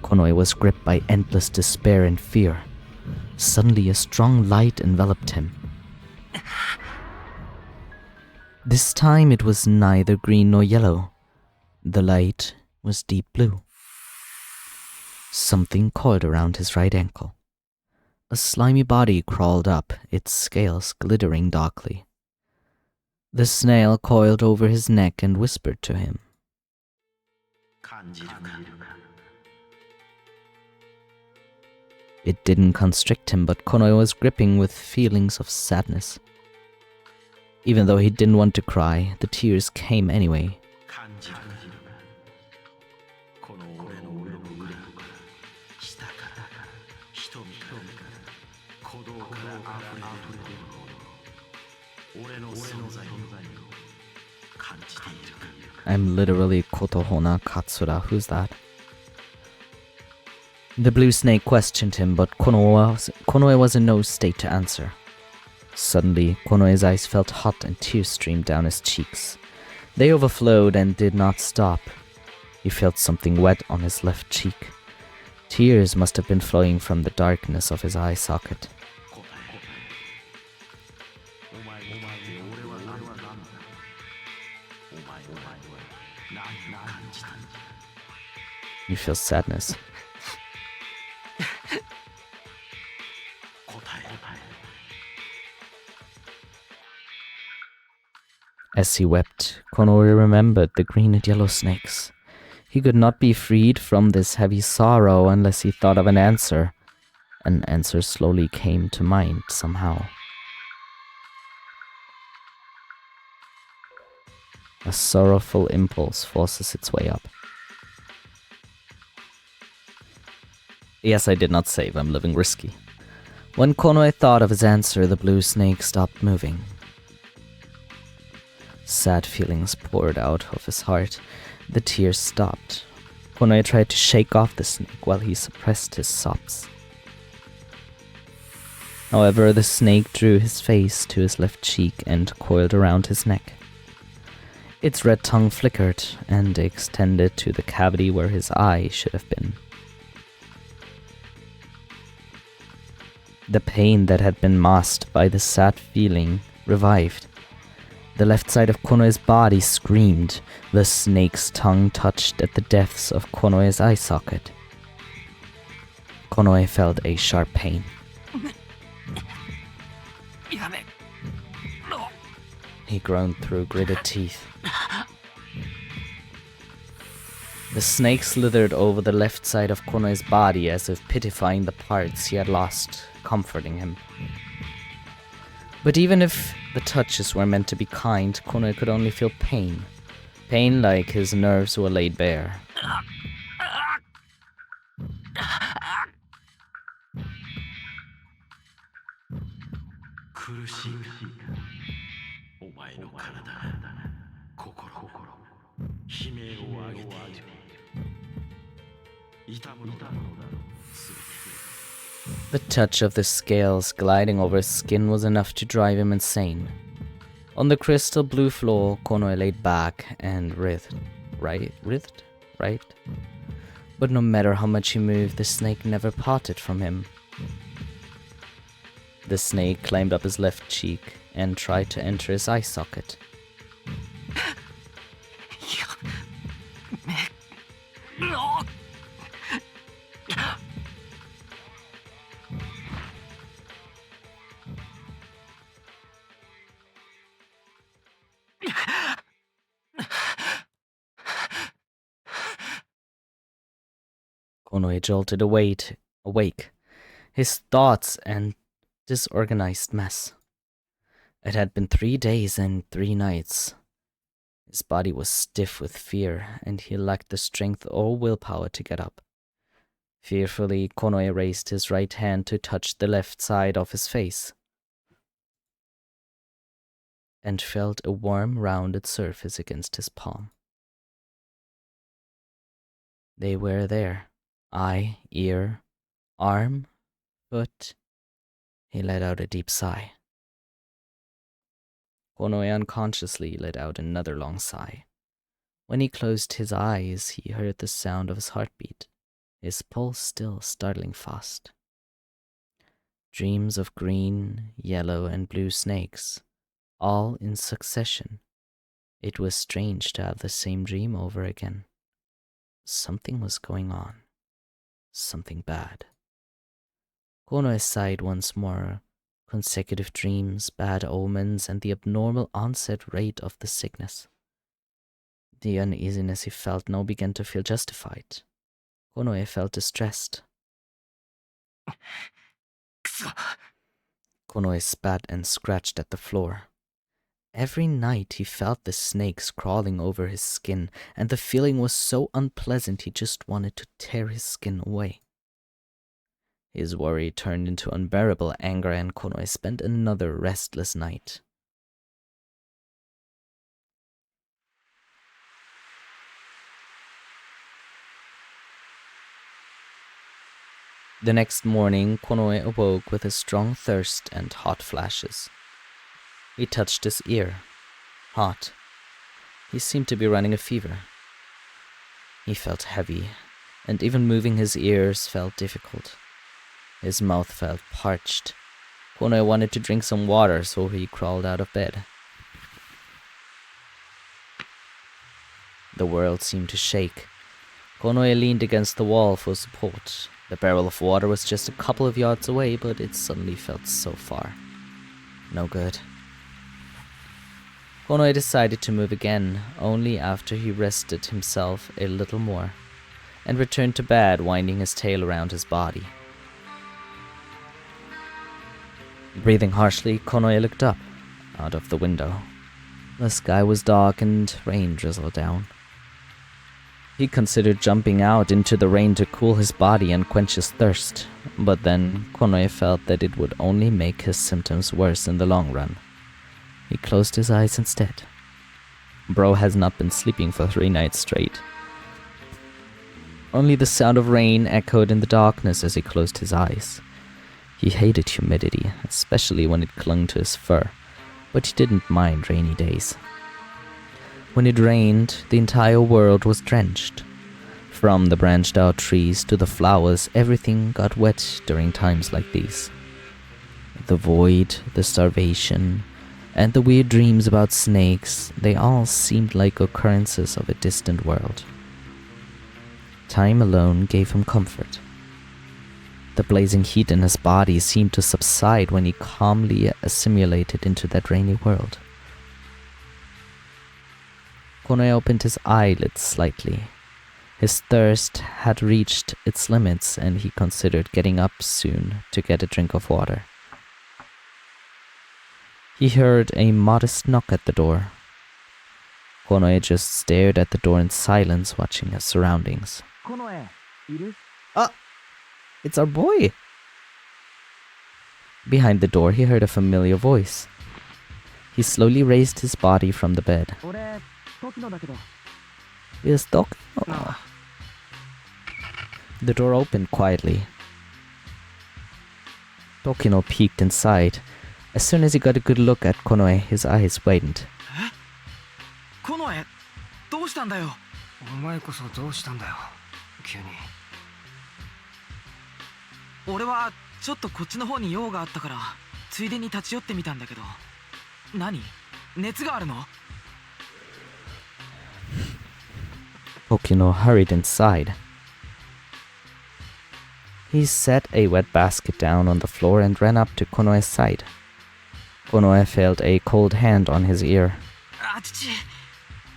Konoe was gripped by endless despair and fear. Suddenly, a strong light enveloped him. This time it was neither green nor yellow. The light was deep blue. Something coiled around his right ankle. A slimy body crawled up, its scales glittering darkly. The snail coiled over his neck and whispered to him. It didn't constrict him, but Konoe was gripping with feelings of sadness. Even though he didn't want to cry, the tears came anyway. I'm literally Kotohona Katsura. Who's that? The blue snake questioned him, but Konoe was in no state to answer. Suddenly, Konoe's eyes felt hot and tears streamed down his cheeks. They overflowed and did not stop. He felt something wet on his left cheek. Tears must have been flowing from the darkness of his eye socket. You feel sadness. As he wept, Konoe remembered the green and yellow snakes. He could not be freed from this heavy sorrow unless he thought of an answer. An answer slowly came to mind somehow. A sorrowful impulse forces its way up. Yes, I did not save. I'm living risky. When Konoe thought of his answer, the blue snake stopped moving. Sad feelings poured out of his heart. The tears stopped. Konoe tried to shake off the snake while he suppressed his sobs. However, the snake drew his face to his left cheek and coiled around his neck. Its red tongue flickered and extended to the cavity where his eye should have been. The pain that had been masked by the sad feeling revived. The left side of Konoe's body screamed. The snake's tongue touched at the depths of Konoe's eye socket. Konoe felt a sharp pain. He groaned through gritted teeth. The snake slithered over the left side of Konoe's body as if pitifying the parts he had lost, comforting him. But even if the touches were meant to be kind, Konoe could only feel pain. Pain like his nerves were laid bare. The touch of the scales gliding over his skin was enough to drive him insane. On the crystal blue floor, Konoe laid back and writhed. But no matter how much he moved, the snake never parted from him. The snake climbed up his left cheek and tried to enter his eye socket. Konoe jolted awake, his thoughts a disorganized mess. It had been 3 days and 3 nights. His body was stiff with fear, and he lacked the strength or willpower to get up. Fearfully, Konoe raised his right hand to touch the left side of his face, and felt a warm, rounded surface against his palm. They were there. Eye, ear, arm, foot. He let out a deep sigh. Konoe unconsciously let out another long sigh. When he closed his eyes, he heard the sound of his heartbeat. his pulse still startling fast. Dreams of green, yellow, and blue snakes, all in succession. It was strange to have the same dream over again. Something was going on. Something bad. Konoe sighed once more. Consecutive dreams, bad omens, and the abnormal onset rate of the sickness. The uneasiness he felt now began to feel justified. Konoe felt distressed. Konoe spat and scratched at the floor. Every night he felt the snakes crawling over his skin, and the feeling was so unpleasant he just wanted to tear his skin away. His worry turned into unbearable anger, and Konoe spent another restless night. The next morning, Konoe awoke with a strong thirst and hot flashes. He touched his ear. Hot. He seemed to be running a fever. He felt heavy, and even moving his ears felt difficult. His mouth felt parched. Konoe wanted to drink some water, so he crawled out of bed. The world seemed to shake. Konoe leaned against the wall for support. The barrel of water was just a couple of yards away, but it suddenly felt so far. No good. Konoe decided to move again, only after he rested himself a little more, and returned to bed, winding his tail around his body. Breathing harshly, Konoe looked up, out of the window. The sky was dark and rain drizzled down. He considered jumping out into the rain to cool his body and quench his thirst, but then Konoe felt that it would only make his symptoms worse in the long run. He closed his eyes instead. Bro has not been sleeping for 3 nights straight. Only the sound of rain echoed in the darkness as he closed his eyes. He hated humidity, especially when it clung to his fur, but he didn't mind rainy days. When it rained, the entire world was drenched. From the branched out trees to the flowers, everything got wet during times like these. The void, the starvation, and the weird dreams about snakes, they all seemed like occurrences of a distant world. Time alone gave him comfort. The blazing heat in his body seemed to subside when he calmly assimilated into that rainy world. Konoe opened his eyelids slightly. His thirst had reached its limits, and he considered getting up soon to get a drink of water. He heard a modest knock at the door. Konoe just stared at the door in silence, watching his surroundings. Ah! It's our boy! Behind the door, he heard a familiar voice. He slowly raised his body from the bed. Yes, Tokino. The door opened quietly. Tokino peeked inside. As soon as he got a good look at Konoe, his eyes widened. コノエ、どうしたんだよ。お前こそどうしたんだよ、急に。俺はちょっとこっちの方に用があったから、ついでに立ち寄ってみたんだけど。何？熱があるの？ Tokino hurried inside. He set a wet basket down on the floor and ran up to Konoe's side. Konoe felt a cold hand on his ear. あちち。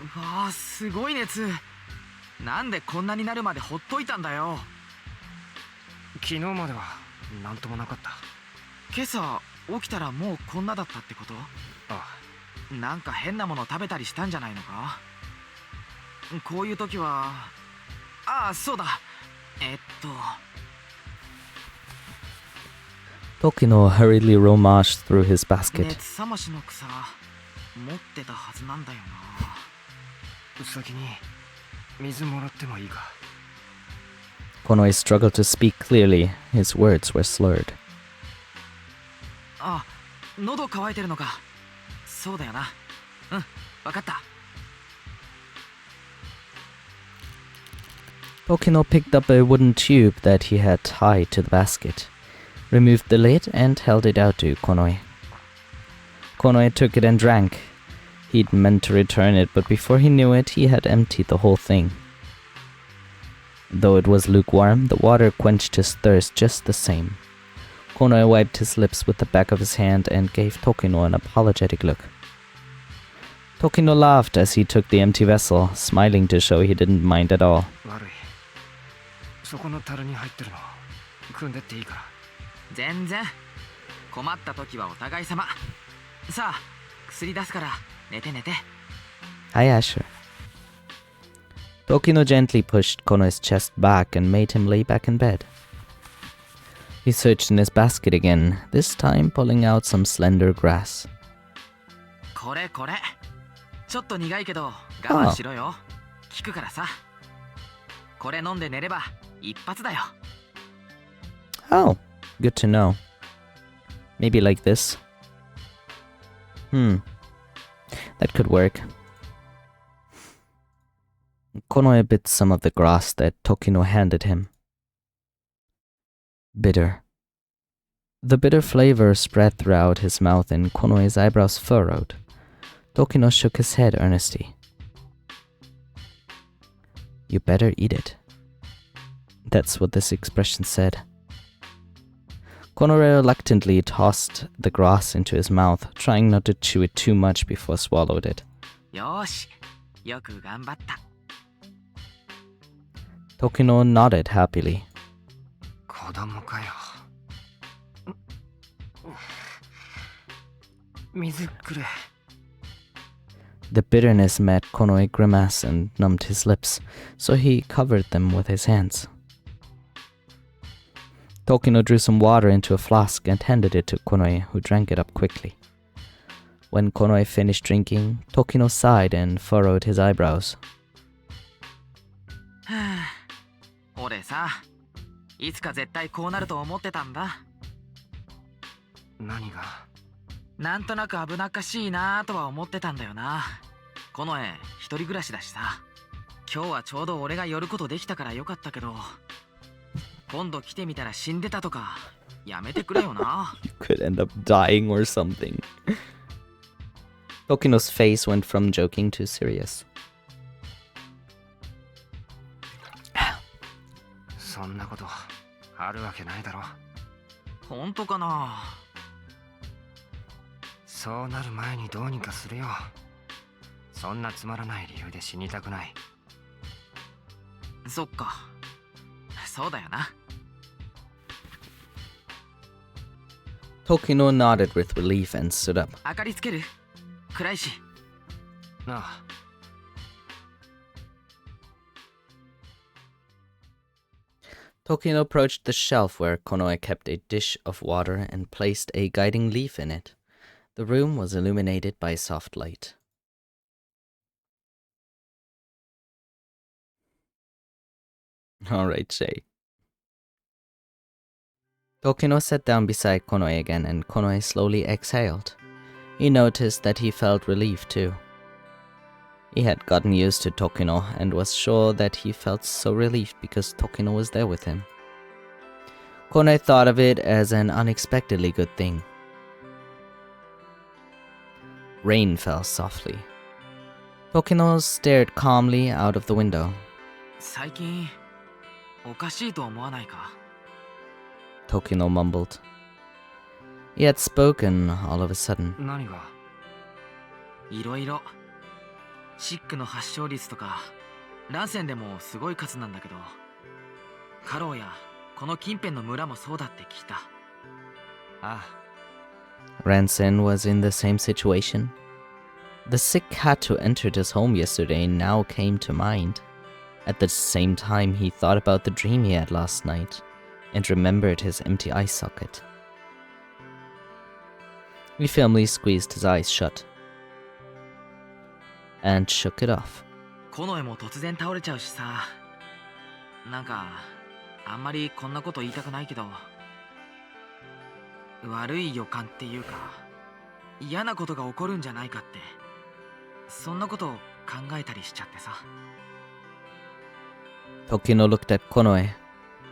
うわあ、すごい熱。なんでこんなになるまでほっといたんだよ。昨日まではなんともなかった。今朝起きたらもうこんなだったってこと？ああ。なんか変なもの食べたりしたんじゃないのか？こういう時は、ああ、そうだ。Tokino hurriedly rummaged through his basket. 熱冷ましの草持ってたはずなんだよな。先に水もらってもいいか。Konoe struggled to speak clearly. His words were slurred. あ、喉乾いてるのか。そうだよな。うん、わかった。Tokino picked up a wooden tube that he had tied to the basket, removed the lid, and held it out to Konoe. Konoe took it and drank. He'd meant to return it, but before he knew it, he had emptied the whole thing. Though it was lukewarm, the water quenched his thirst just the same. Konoe wiped his lips with the back of his hand and gave Tokino an apologetic look. Tokino laughed as he took the empty vessel, smiling to show he didn't mind at all. 悪い。そこの樽に入ってるの汲んでっていいから。全然。困った時はお互い様。さあ、薬出すから寝て寝て。Hi, Asher. Tokino gently pushed Konoe's chest back and made him lay back in bed. He searched in his basket again, this time pulling out some slender grass. これこれ。ちょっと苦いけど我慢しろよ。効くからさ。これ飲んで寝れば一発だよ。Oh, good to know. Maybe like this. That could work. Konoe bit some of the grass that Tokino handed him. Bitter. The bitter flavor spread throughout his mouth and Konoe's eyebrows furrowed. Tokino shook his head earnestly. You better eat it. That's what this expression said. Konoe reluctantly tossed the grass into his mouth, trying not to chew it too much before swallowed it. よーし、よく頑張った。Tokino nodded happily. 子供かよ。水くれ。The bitterness made Konoe grimace and numbed his lips, so he covered them with his hands. Tokino drew some water into a flask and handed it to Konoe, who drank it up quickly. When Konoe finished drinking, Tokino sighed and furrowed his eyebrows. 俺さ、いつか絶対こうなると思ってたんだ。何が？なんとなく危なっかしいなとは思ってたんだよな。この絵、一人暮らしだしさ。今日はちょうど俺が寄ることできたからよかったけど、今度来てみたら死んでたとか、やめてくれよな。You could end up dying or something. Tokino's face went from joking to serious. そんなことあるわけないだろ。本当かな。そうなる前にどうにかするよ。そんなつまらない理由で死にたくない。そっか。そうだよな。Tokino nodded with relief and stood up. 明かりつける？暗いし。なあ。Tokino approached the shelf where Konoe kept a dish of water and placed a guiding leaf in it. The room was illuminated by soft light. All right, Shay. Tokino sat down beside Konoe again and Konoe slowly exhaled. He noticed that he felt relief too. He had gotten used to Tokino and was sure that he felt so relieved because Tokino was there with him. Konoe thought of it as an unexpectedly good thing. Rain fell softly. Tokino stared calmly out of the window. 最近おかしいと思わないか。 Tokino mumbled. He had spoken all of a sudden. 何が？いろいろ。シックの発症率とか、ランセンでもすごい数なんだけど、カローやこの近辺の村もそうだって聞いた。ああ。Ransen was in the same situation. The sick cat who entered his home yesterday now came to mind. At the same time, he thought about the dream he had last night and remembered his empty eye socket. He firmly squeezed his eyes shut and shook it off. この絵も突然倒れちゃうしさ。なんかあんまりこんなこと言いたくないけど、悪い予感っていうか、嫌なことが起こるんじゃないかって、そんなことを考えたりしちゃってさ。Tokino looked at Konoe.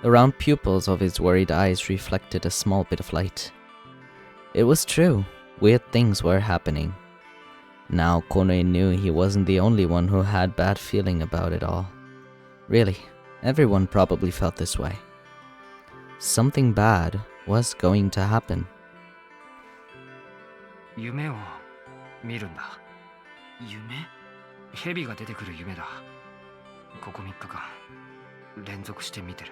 The round pupils of his worried eyes reflected a small bit of light. It was true. Weird things were happening. Now Konoe knew he wasn't the only one who had bad feeling about it all. Really, everyone probably felt this way. Something bad was going to happen. 夢を見るんだ。夢？蛇が出てくる夢だ。ここ3日間連続して見てる。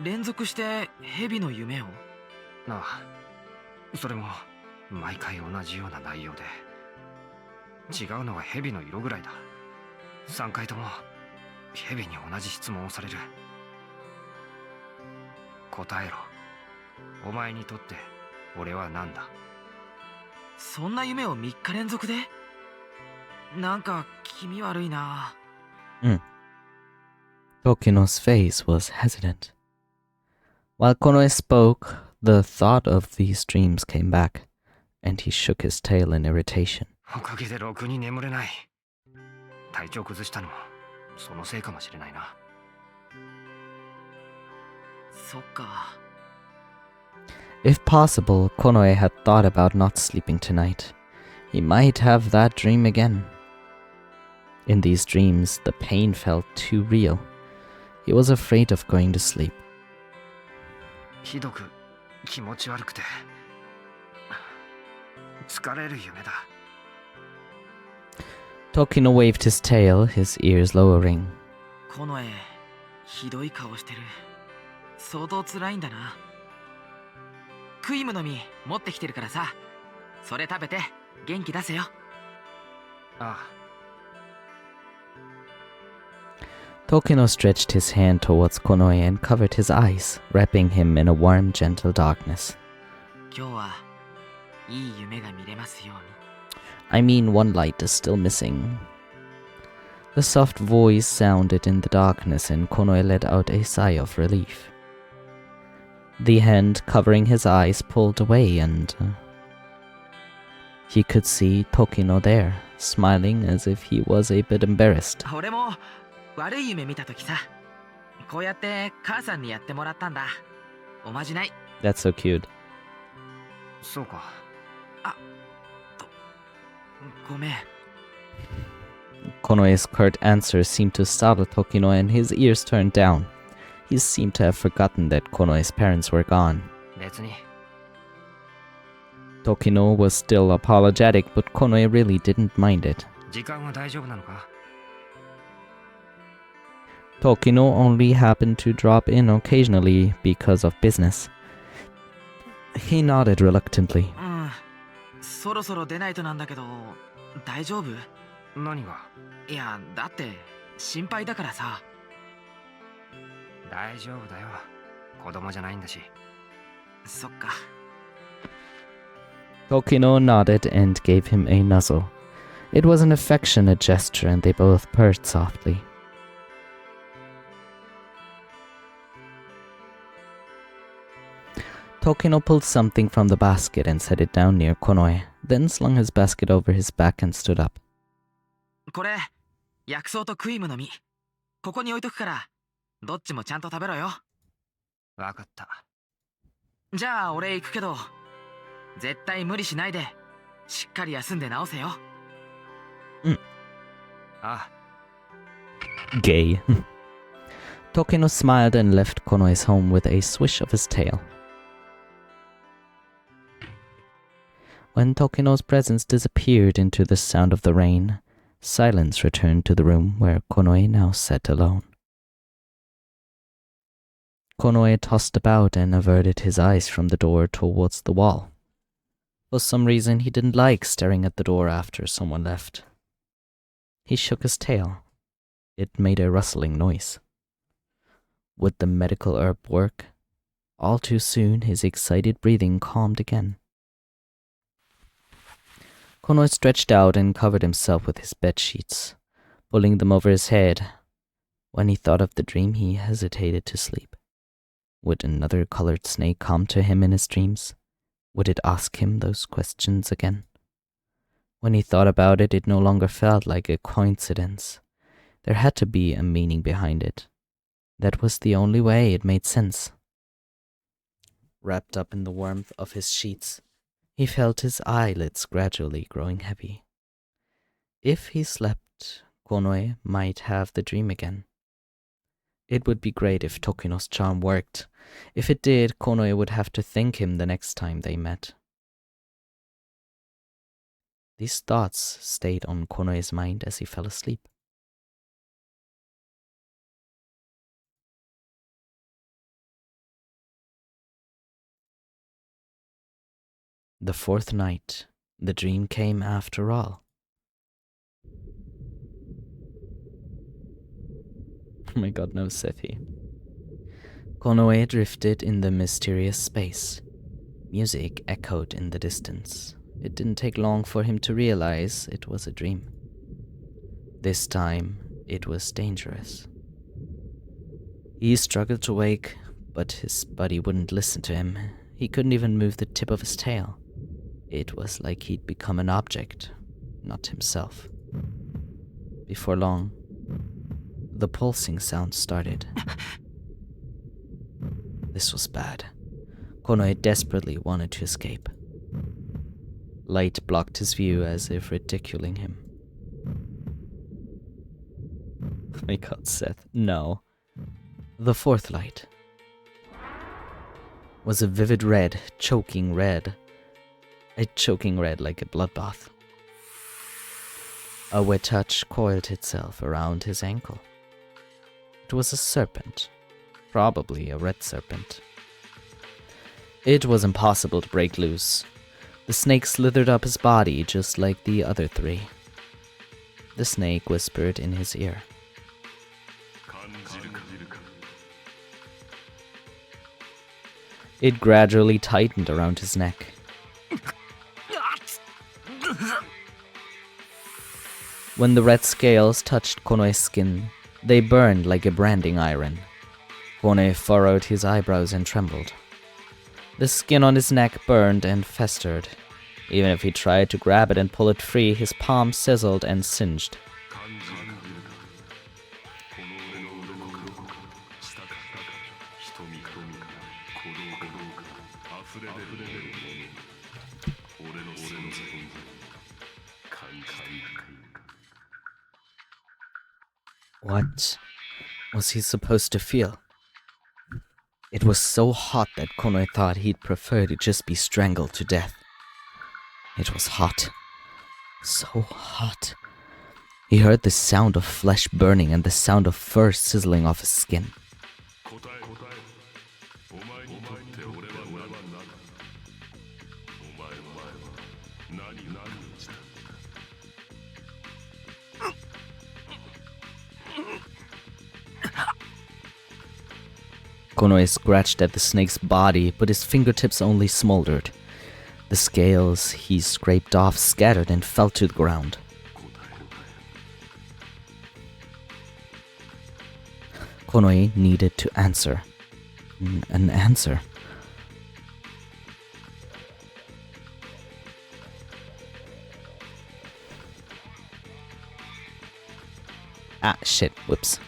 連続して蛇の夢を？なあ、それも毎回同じような内容で、違うのは蛇の色ぐらいだ。3回とも蛇に同じ質問をされる。答えろ。お前にとって俺は何だ？そんな夢を3日連続で？なんか気味悪いな。Tokino's face was hesitant. While Konoe spoke, the thought of these dreams came back, and he shook his tail in irritation. おかげでろくに眠れない。体調崩したのもそのせいかもしれないな。そっか。If possible, Konoe had thought about not sleeping tonight. He might have that dream again. In these dreams, the pain felt too real. He was afraid of going to sleep. ひどく気持ち悪くて疲れる夢だ。Tokino waved his tail, his ears lowering. この絵、ひどい顔してる。相当辛いんだな。クイムの実持ってきてるからさ。それ食べて元気出せよ。ああ。Tokino stretched his hand towards Konoe and covered his eyes, wrapping him in a warm, gentle darkness. 今日はいい夢が見れますように。I mean, one light is still missing. The soft voice sounded in the darkness and Konoe let out a sigh of relief. The hand covering his eyes pulled away and he could see Tokino there, smiling as if he was a bit embarrassed. 俺も悪い夢見たときさ、こうやって母さんにやってもらったんだ。おまじない。 That's so cute. そうか。ごめん。Konoe's curt answer seemed to startle Tokino and his ears turned down. He seemed to have forgotten that Konoe's parents were gone. 別に。 Tokino was still apologetic, but Konoe really didn't mind it. 時間は大丈夫なのか？ Tokino only happened to drop in occasionally because of business. He nodded reluctantly. うん。そろそろ出ないとなんだけど、大丈夫？何が？いや、だって心配だからさ。大丈夫だよ。子供じゃないんだし。そっか。Tokino nodded and gave him a nuzzle. It was an affectionate gesture and they both purred softly. Tokino pulled something from the basket and set it down near Konoe, then slung his basket over his back and stood up. これ、薬草とクイームの実。ここに置いとくから、どっちもちゃんと食べろよ。わかった。じゃあ俺行くけど、絶対無理しないで、しっかり休んで治せよ。ああ。 Gay. Tokino smiled and left Konoe's home with a swish of his tail. When Tokino's presence disappeared into the sound of the rain, silence returned to the room where Konoe now sat alone. Konoe tossed about and averted his eyes from the door towards the wall. For some reason, he didn't like staring at the door after someone left. He shook his tail. It made a rustling noise. Would the medical herb work? All too soon, his excited breathing calmed again. Konoe stretched out and covered himself with his bed sheets, pulling them over his head. When he thought of the dream, he hesitated to sleep. Would another colored snake come to him in his dreams? Would it ask him those questions again? When he thought about it, it no longer felt like a coincidence. There had to be a meaning behind it. That was the only way it made sense. Wrapped up in the warmth of his sheets, he felt his eyelids gradually growing heavy. If he slept, Konoe might have the dream again. It would be great if Tokino's charm worked. If it did, Konoe would have to thank him the next time they met. These thoughts stayed on Konoe's mind as he fell asleep. The fourth night, the dream came after all. Oh my god, no, Sephi. Konoe drifted in the mysterious space. Music echoed in the distance. It didn't take long for him to realize it was a dream. This time, it was dangerous. He struggled to wake, but his body wouldn't listen to him. He couldn't even move the tip of his tail. It was like he'd become an object, not himself. Before long, the pulsing sound started. This was bad. Konoe desperately wanted to escape. Light blocked his view as if ridiculing him. Oh my god, Seth, no. The fourth light was a vivid red, choking red. A choking red like a bloodbath. A wet touch coiled itself around his ankle. It was a serpent, probably a red serpent. It was impossible to break loose. The snake slithered up his body just like the other three. The snake whispered in his ear. It gradually tightened around his neck. When the red scales touched Konoe's skin, they burned like a branding iron. Konoe furrowed his eyebrows and trembled. The skin on his neck burned and festered. Even if he tried to grab it and pull it free, his palm sizzled and singed. What was he supposed to feel? It was so hot that Konoe thought he'd prefer to just be strangled to death. It was hot. So hot. He heard the sound of flesh burning and the sound of fur sizzling off his skin. Konoe scratched at the snake's body, but his fingertips only smoldered. The scales he scraped off scattered and fell to the ground. Konoe needed to answer. An answer. Ah, shit, whoops.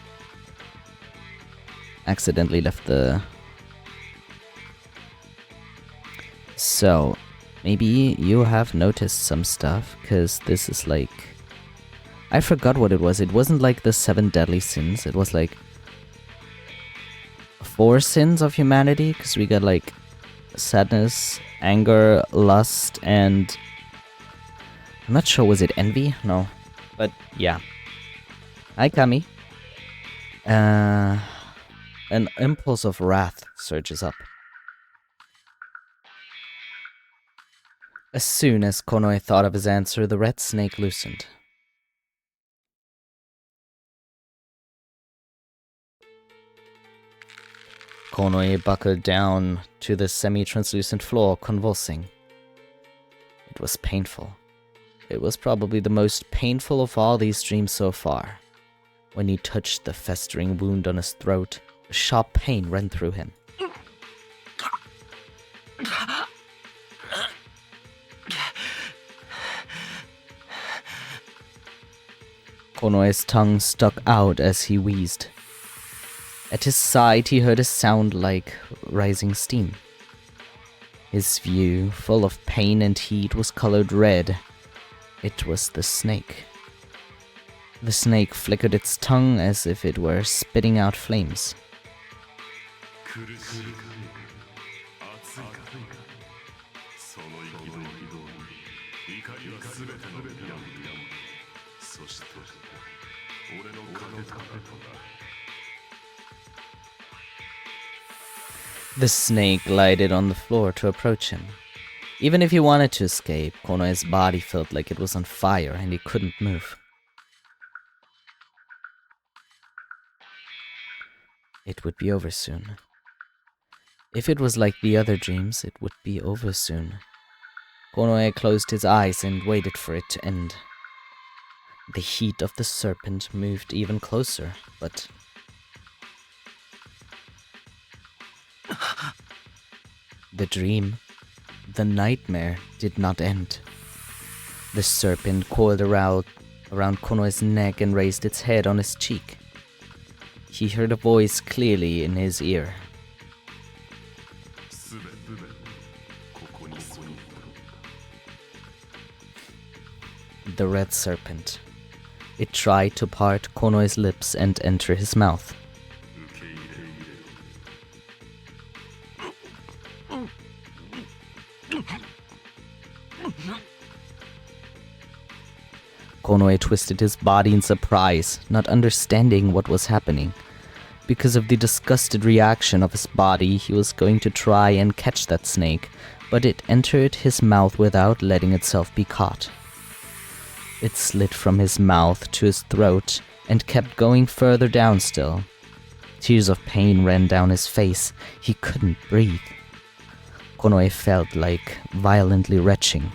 Accidentally left the... So, maybe you have noticed some stuff, because this is like... I forgot what it was. It wasn't like the 7 deadly sins. It was like 4 sins of humanity, because we got like sadness, anger, lust, and... I'm not sure, was it envy? No. But, yeah. Hi, Kami. An impulse of wrath surges up. As soon as Konoe thought of his answer, the red snake loosened. Konoe buckled down to the semi-translucent floor, convulsing. It was painful. It was probably the most painful of all these dreams so far. When he touched the festering wound on his throat, a sharp pain ran through him. Konoe's tongue stuck out as he wheezed. At his side, he heard a sound like rising steam. His view, full of pain and heat, was colored red. It was the snake. The snake flickered its tongue as if it were spitting out flames. The snake glided on the floor to approach him. Even if he wanted to escape, Konoe's body felt like it was on fire and he couldn't move. It would be over soon. If it was like the other dreams, it would be over soon. Konoe closed his eyes and waited for it to end. The heat of the serpent moved even closer, but... the dream, the nightmare, did not end. The serpent coiled around Konoe's neck and raised its head on his cheek. He heard a voice clearly in his ear. The red serpent. It tried to part Konoe's lips and enter his mouth. Konoe twisted his body in surprise, not understanding what was happening. Because of the disgusted reaction of his body, he was going to try and catch that snake, but it entered his mouth without letting itself be caught. It slid from his mouth to his throat and kept going further down still. Tears of pain ran down his face. He couldn't breathe. Konoe felt like violently retching.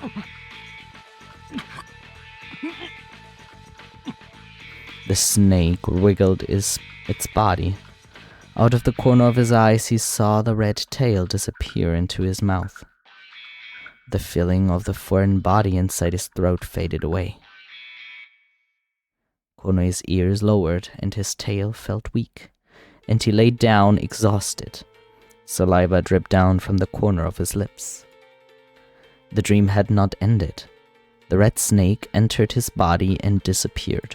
The snake wiggled its body. Out of the corner of his eyes, he saw the red tail disappear into his mouth. The feeling of the foreign body inside his throat faded away. Konoe's ears lowered and his tail felt weak, and he lay down exhausted. Saliva dripped down from the corner of his lips. The dream had not ended. The red snake entered his body and disappeared.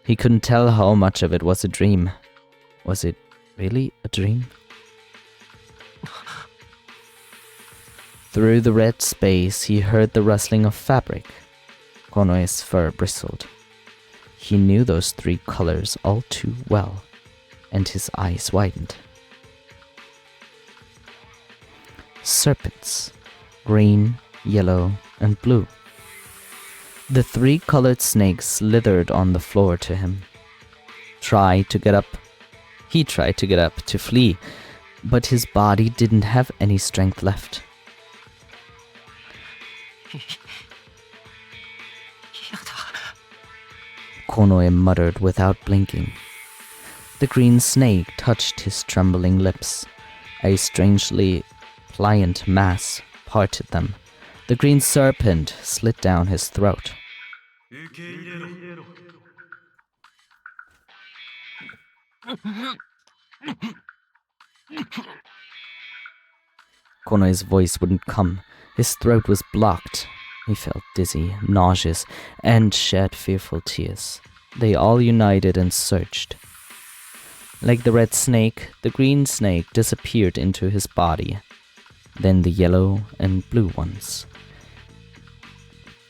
He couldn't tell how much of it was a dream. Was it really a dream? Through the red space, he heard the rustling of fabric. Konoe's fur bristled. He knew those three colors all too well, and his eyes widened. Serpents, green, yellow, and blue. The three colored snakes slithered on the floor to him. He tried to get up to flee, but his body didn't have any strength left. Konoe muttered without blinking. The green snake touched his trembling lips. A strangely pliant mass parted them. The green serpent slid down his throat. Konoe's voice wouldn't come. His throat was blocked. He felt dizzy, nauseous, and shed fearful tears. They all united and searched. Like the red snake, the green snake disappeared into his body. Then the yellow and blue ones.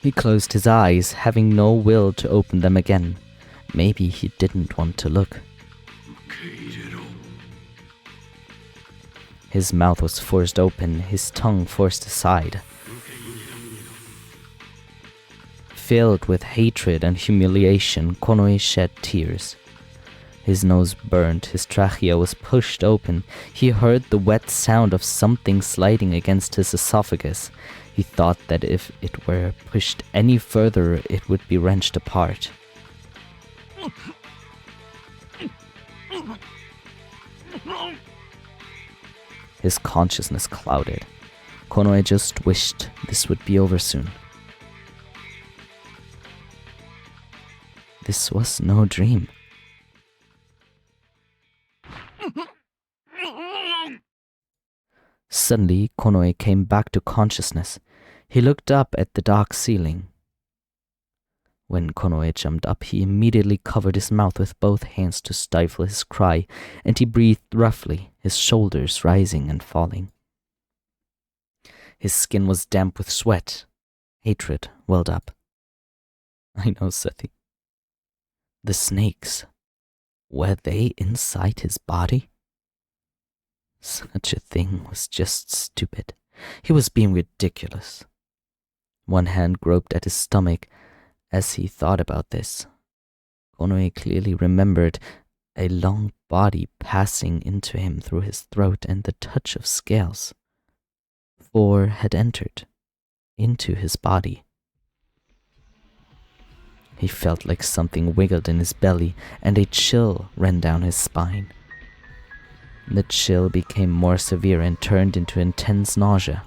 He closed his eyes, having no will to open them again. Maybe he didn't want to look. His mouth was forced open, his tongue forced aside. Filled with hatred and humiliation, Konoe shed tears. His nose burned, his trachea was pushed open. He heard the wet sound of something sliding against his esophagus. He thought that if it were pushed any further, it would be wrenched apart. His consciousness clouded. Konoe just wished this would be over soon. This was no dream. Suddenly, Konoe came back to consciousness. He looked up at the dark ceiling. When Konoe jumped up, he immediately covered his mouth with both hands to stifle his cry, and he breathed roughly, his shoulders rising and falling. His skin was damp with sweat. Hatred welled up. I know, Sethi. The snakes. Were they inside his body? Such a thing was just stupid. He was being ridiculous. One hand groped at his stomach as he thought about this. Konoe clearly remembered a long body passing into him through his throat and the touch of scales. 4 had entered into his body. He felt like something wiggled in his belly, and a chill ran down his spine. The chill became more severe and turned into intense nausea.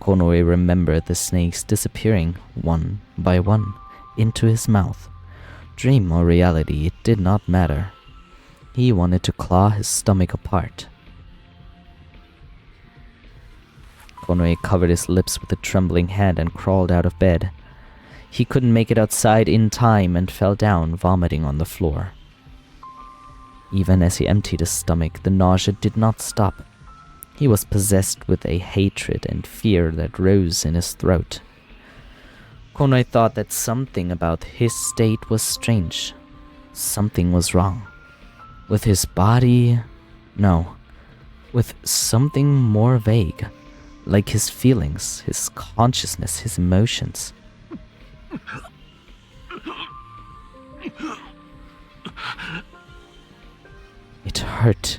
Konoe remembered the snakes disappearing one by one into his mouth. Dream or reality, it did not matter. He wanted to claw his stomach apart. Konoe covered his lips with a trembling hand and crawled out of bed. He couldn't make it outside in time and fell down, vomiting on the floor. Even as he emptied his stomach, the nausea did not stop. He was possessed with a hatred and fear that rose in his throat. Konoe thought that something about his state was strange. Something was wrong. With his body? No. With something more vague. Like his feelings, his consciousness, his emotions. It hurt.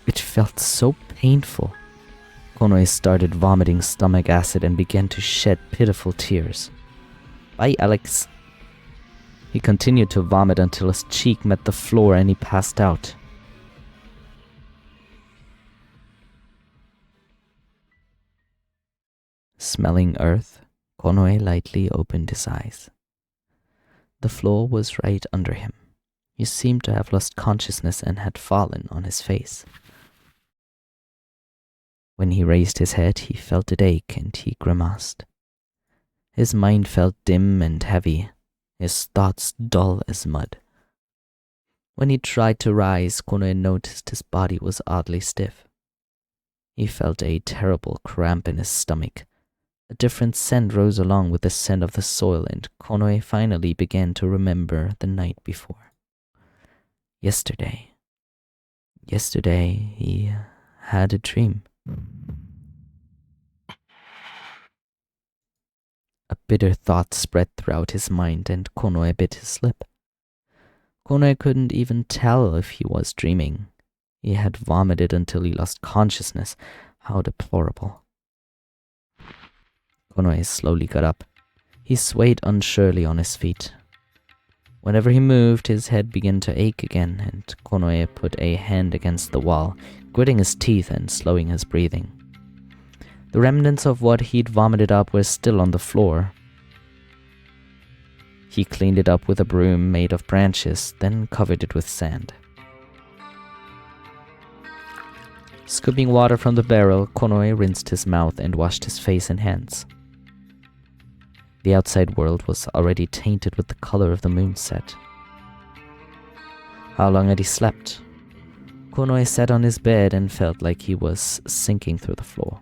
It felt so painful. Konoe started vomiting stomach acid and began to shed pitiful tears. Bye, Alex. He continued to vomit until his cheek met the floor and he passed out. Smelling earth, Konoe lightly opened his eyes. The floor was right under him. He seemed to have lost consciousness and had fallen on his face. When he raised his head, he felt it ache and he grimaced. His mind felt dim and heavy, his thoughts dull as mud. When he tried to rise, Konoe noticed his body was oddly stiff. He felt a terrible cramp in his stomach. A different scent rose along with the scent of the soil, and Konoe finally began to remember the night before. Yesterday he had a dream. A bitter thought spread throughout his mind, and Konoe bit his lip. Konoe couldn't even tell if he was dreaming. He had vomited until he lost consciousness. How deplorable. Konoe slowly got up. He swayed unsurely on his feet. Whenever he moved, his head began to ache again, and Konoe put a hand against the wall, gritting his teeth and slowing his breathing. The remnants of what he'd vomited up were still on the floor. He cleaned it up with a broom made of branches, then covered it with sand. Scooping water from the barrel, Konoe rinsed his mouth and washed his face and hands. The outside world was already tainted with the color of the moonset. How long had he slept? Konoe sat on his bed and felt like he was sinking through the floor.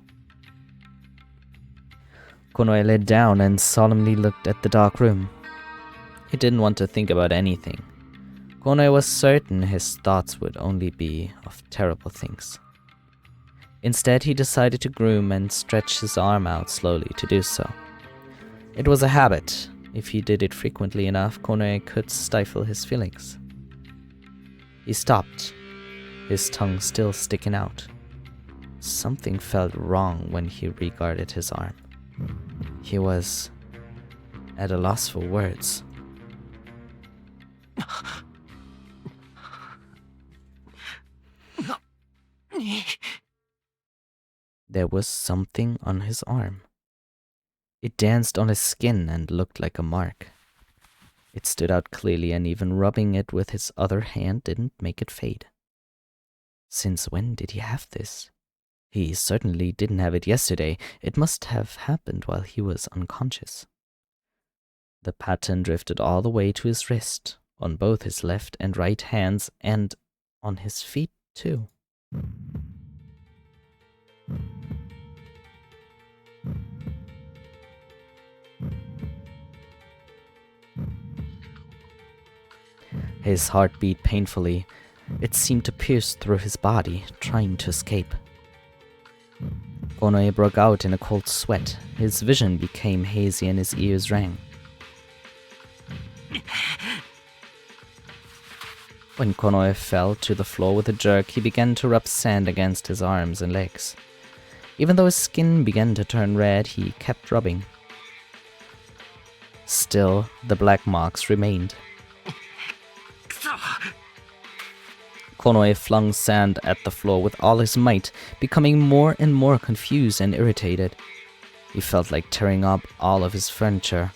Konoe lay down and solemnly looked at the dark room. He didn't want to think about anything. Konoe was certain his thoughts would only be of terrible things. Instead, he decided to groom and stretch his arm out slowly to do so. It was a habit. If he did it frequently enough, Konoe could stifle his feelings. He stopped, his tongue still sticking out. Something felt wrong when he regarded his arm. He was at a loss for words. There was something on his arm. It danced on his skin and looked like a mark. It stood out clearly, and even rubbing it with his other hand didn't make it fade. Since when did he have this? He certainly didn't have it yesterday. It must have happened while he was unconscious. The pattern drifted all the way to his wrist, on both his left and right hands, and on his feet too. His heart beat painfully. It seemed to pierce through his body, trying to escape. Konoe broke out in a cold sweat. His vision became hazy and his ears rang. When Konoe fell to the floor with a jerk, he began to rub sand against his arms and legs. Even though his skin began to turn red, he kept rubbing. Still, the black marks remained. Konoe flung sand at the floor with all his might, becoming more and more confused and irritated. He felt like tearing up all of his furniture.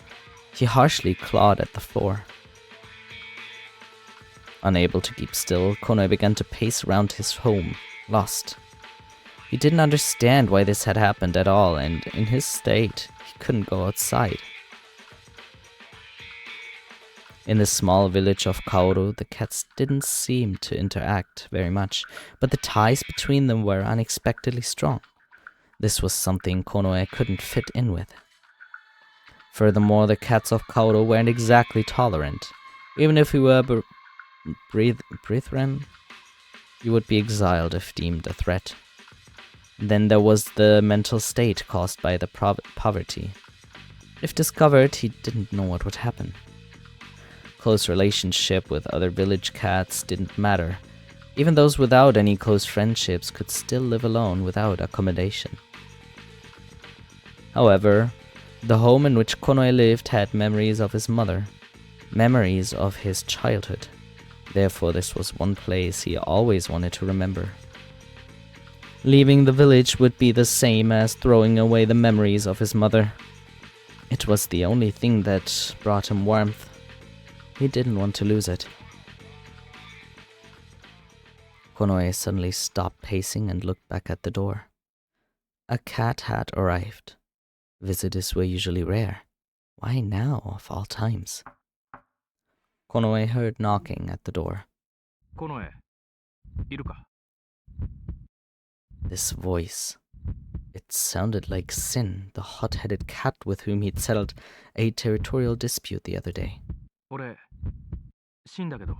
He harshly clawed at the floor. Unable to keep still, Konoe began to pace around his home, lost. He didn't understand why this had happened at all, and in his state, he couldn't go outside. In the small village of Kaoru, the cats didn't seem to interact very much, but the ties between them were unexpectedly strong. This was something Konoe couldn't fit in with. Furthermore, the cats of Kaoru weren't exactly tolerant. Even if he were brethren, he would be exiled if deemed a threat. Then there was the mental state caused by the poverty. If discovered, he didn't know what would happen. Close relationship with other village cats didn't matter. Even those without any close friendships could still live alone without accommodation. However, the home in which Konoe lived had memories of his mother, memories of his childhood. Therefore, this was one place he always wanted to remember. Leaving the village would be the same as throwing away the memories of his mother. It was the only thing that brought him warmth. He didn't want to lose it. Konoe suddenly stopped pacing and looked back at the door. A cat had arrived. Visitors were usually rare. Why now, of all times? Konoe heard knocking at the door. コノエ、いるか? This voice. It sounded like Sin, the hot-headed cat with whom he'd settled a territorial dispute the other day. 俺、死んだけど。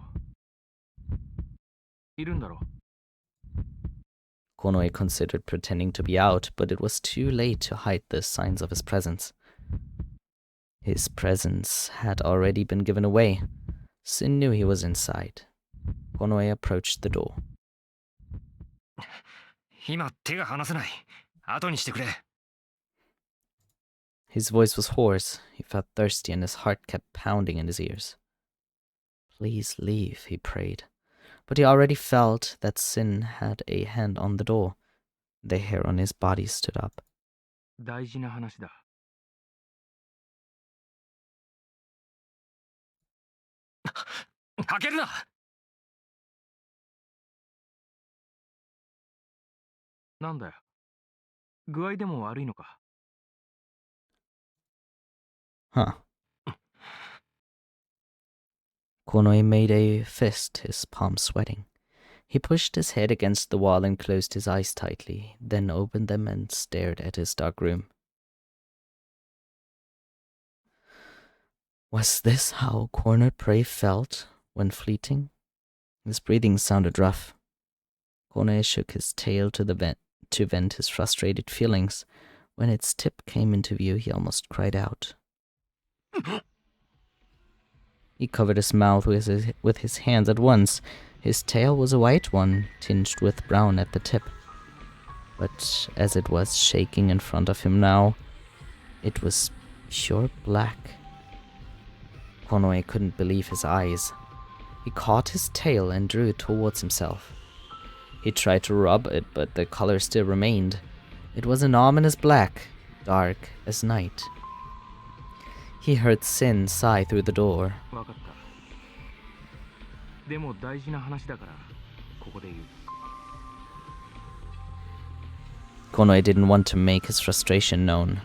いるんだろ? Konoe considered pretending to be out, but it was too late to hide the signs of his presence. His presence had already been given away. Sin knew he was inside. Konoe approached the door. 今手が離せない。後にしてくれ。His voice was hoarse. He felt thirsty and his heart kept pounding in his ears. Please leave, he prayed. But he already felt that Sin had a hand on the door. The hair on his body stood up. 大事な話だ。開けるな! なんだよ。具合でも悪いのか? Huh. Konoe made a fist, his palm sweating. He pushed his head against the wall and closed his eyes tightly, then opened them and stared at his dark room. Was this how cornered prey felt when fleeting? His breathing sounded rough. Konoe shook his tail to vent his frustrated feelings. When its tip came into view, he almost cried out. He covered his mouth with his hands at once. His tail was a white one, tinged with brown at the tip. But as it was shaking in front of him now, it was pure black. Konoe couldn't believe his eyes. He caught his tail and drew it towards himself. He tried to rub it, but the color still remained. It was an ominous black, dark as night. He heard Sin sigh through the door. わかった。でも大事な話だからここで言う。 Konoe didn't want to make his frustration known.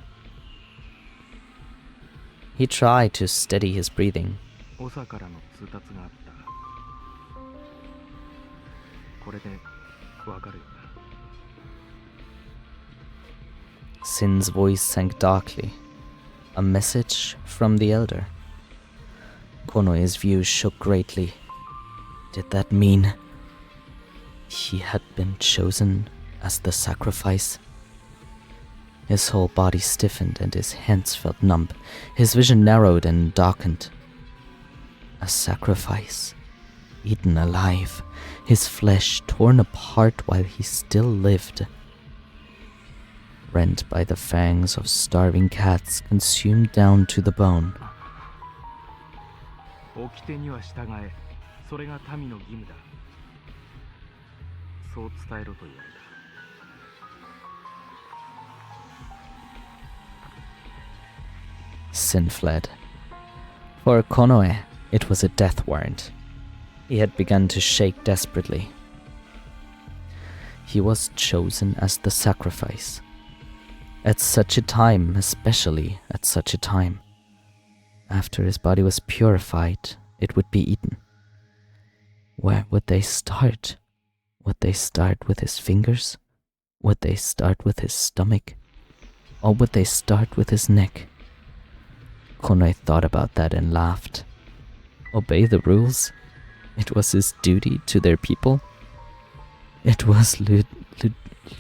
He tried to steady his breathing. 長からの通達があった。これでわかるよな。 Sin's voice sank darkly. A message from the elder. Konoe's views shook greatly. Did that mean he had been chosen as the sacrifice? His whole body stiffened and his hands felt numb. His vision narrowed and darkened. A sacrifice, eaten alive, his flesh torn apart while he still lived. Rent by the fangs of starving cats, consumed down to the bone. 掟には従え、それが民の義務だ。そう伝えろと言われた。 Sin fled. For Konoe, it was a death warrant. He had begun to shake desperately. He was chosen as the sacrifice. At such a time, especially at such a time. After his body was purified, it would be eaten. Where would they start? Would they start with his fingers? Would they start with his stomach? Or would they start with his neck? Konoe thought about that and laughed. Obey the rules? It was his duty to their people? It was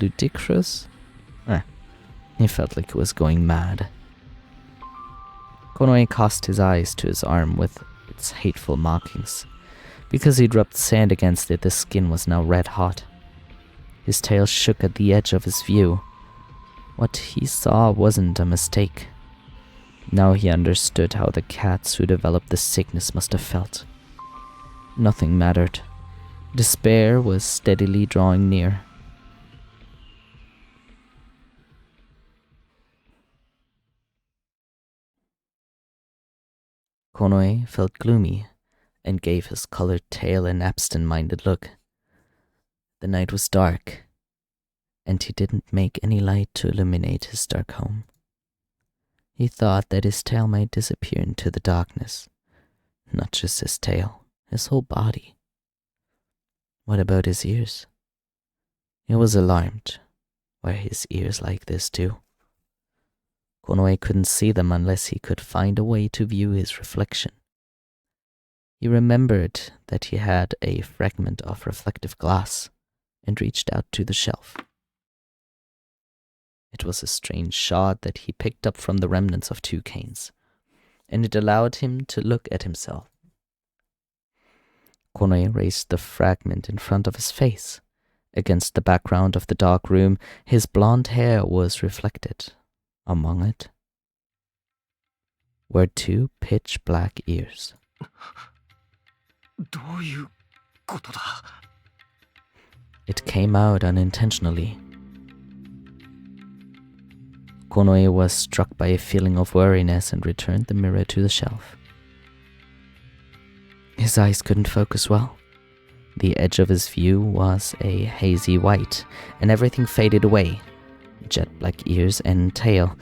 ludicrous? He felt like he was going mad. Konoe cast his eyes to his arm with its hateful markings. Because he'd rubbed sand against it, the skin was now red hot. His tail shook at the edge of his view. What he saw wasn't a mistake. Now he understood how the cats who developed the sickness must have felt. Nothing mattered. Despair was steadily drawing near. Konoe felt gloomy and gave his colored tail an absent-minded look. The night was dark, and he didn't make any light to illuminate his dark home. He thought that his tail might disappear into the darkness. Not just his tail, his whole body. What about his ears? He was alarmed. Were his ears like this too? Konoe couldn't see them unless he could find a way to view his reflection. He remembered that he had a fragment of reflective glass and reached out to the shelf. It was a strange shard that he picked up from the remnants of 2 canes, and it allowed him to look at himself. Konoe raised the fragment in front of his face. Against the background of the dark room, his blonde hair was reflected. Among it were 2 pitch-black ears. どういうことだ? It came out unintentionally. Konoe was struck by a feeling of weariness and returned the mirror to the shelf. His eyes couldn't focus well. The edge of his view was a hazy white, and everything faded away. Jet black ears and tail.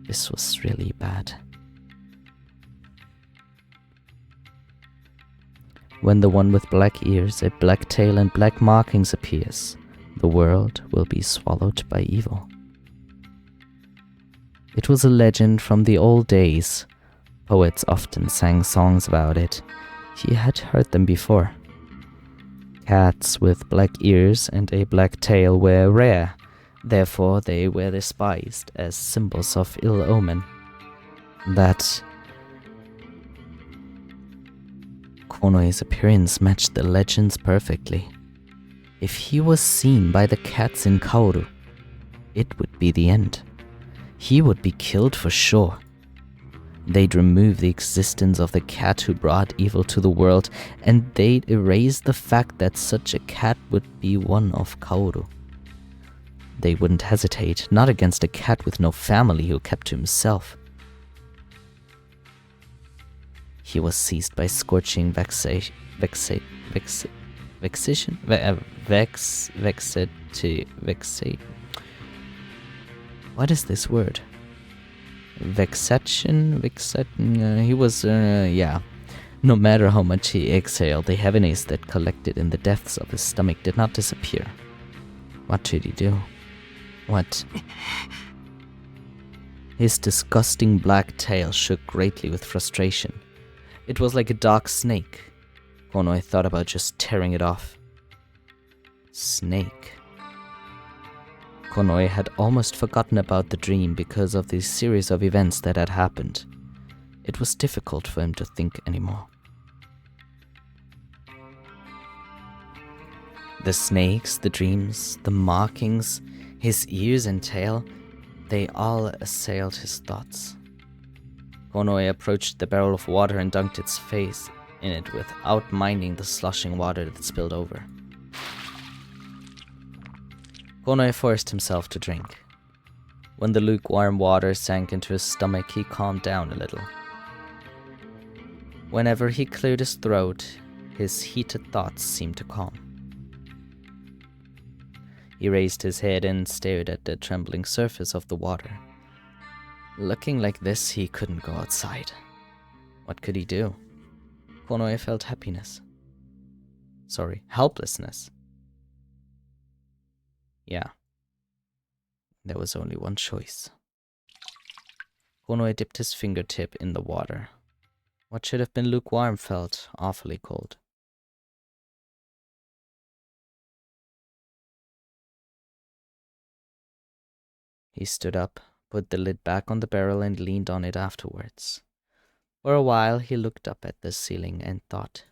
This was really bad. When the one with black ears, a black tail, and black markings appears, the world will be swallowed by evil. It was a legend from the old days. Poets often sang songs about it. He had heard them before. Cats with black ears and a black tail were rare. Therefore, they were despised as symbols of ill omen. That Konoe's appearance matched the legends perfectly. If he was seen by the cats in Kaoru, it would be the end. He would be killed for sure. They'd remove the existence of the cat who brought evil to the world, and they'd erase the fact that such a cat would be one of Kaoru. They wouldn't hesitate, not against a cat with no family who kept to himself. he was seized by scorching vexation. What is this word? He was, yeah. No matter how much he exhaled, the heaviness that collected in the depths of his stomach did not disappear. What should he do? What? His disgusting black tail shook greatly with frustration. It was like a dark snake. Konoe thought about just tearing it off. Snake. Konoe had almost forgotten about the dream because of the series of events that had happened. It was difficult for him to think anymore. The snakes, the dreams, the markings, his ears and tail, they all assailed his thoughts. Konoe approached the barrel of water and dunked its face in it without minding the sloshing water that spilled over. Konoe forced himself to drink. When the lukewarm water sank into his stomach, he calmed down a little. Whenever he cleared his throat, his heated thoughts seemed to calm. He raised his head and stared at the trembling surface of the water. Looking like this, he couldn't go outside. What could he do? Konoe felt helplessness. Yeah. There was only one choice. Konoe dipped his fingertip in the water. What should have been lukewarm felt awfully cold. He stood up, put the lid back on the barrel, and leaned on it afterwards. For a while, he looked up at the ceiling and thought.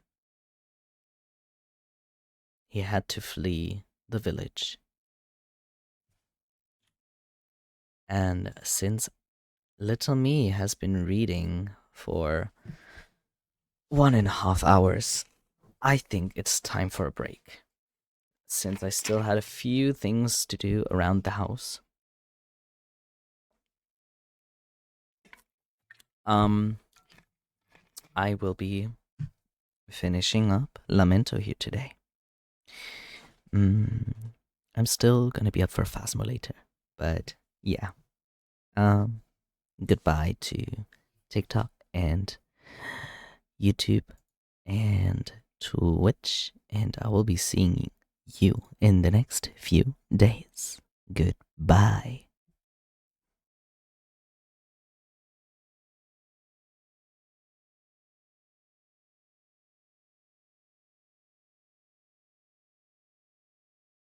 He had to flee the village. And since little me has been reading for 1.5 hours, I think it's time for a break. Since I still had a few things to do around the house. I will be finishing up Lamento here today. I'm still gonna be up for Phasmo later, but yeah. Goodbye to TikTok and YouTube and Twitch, and I will be seeing you in the next few days. Goodbye.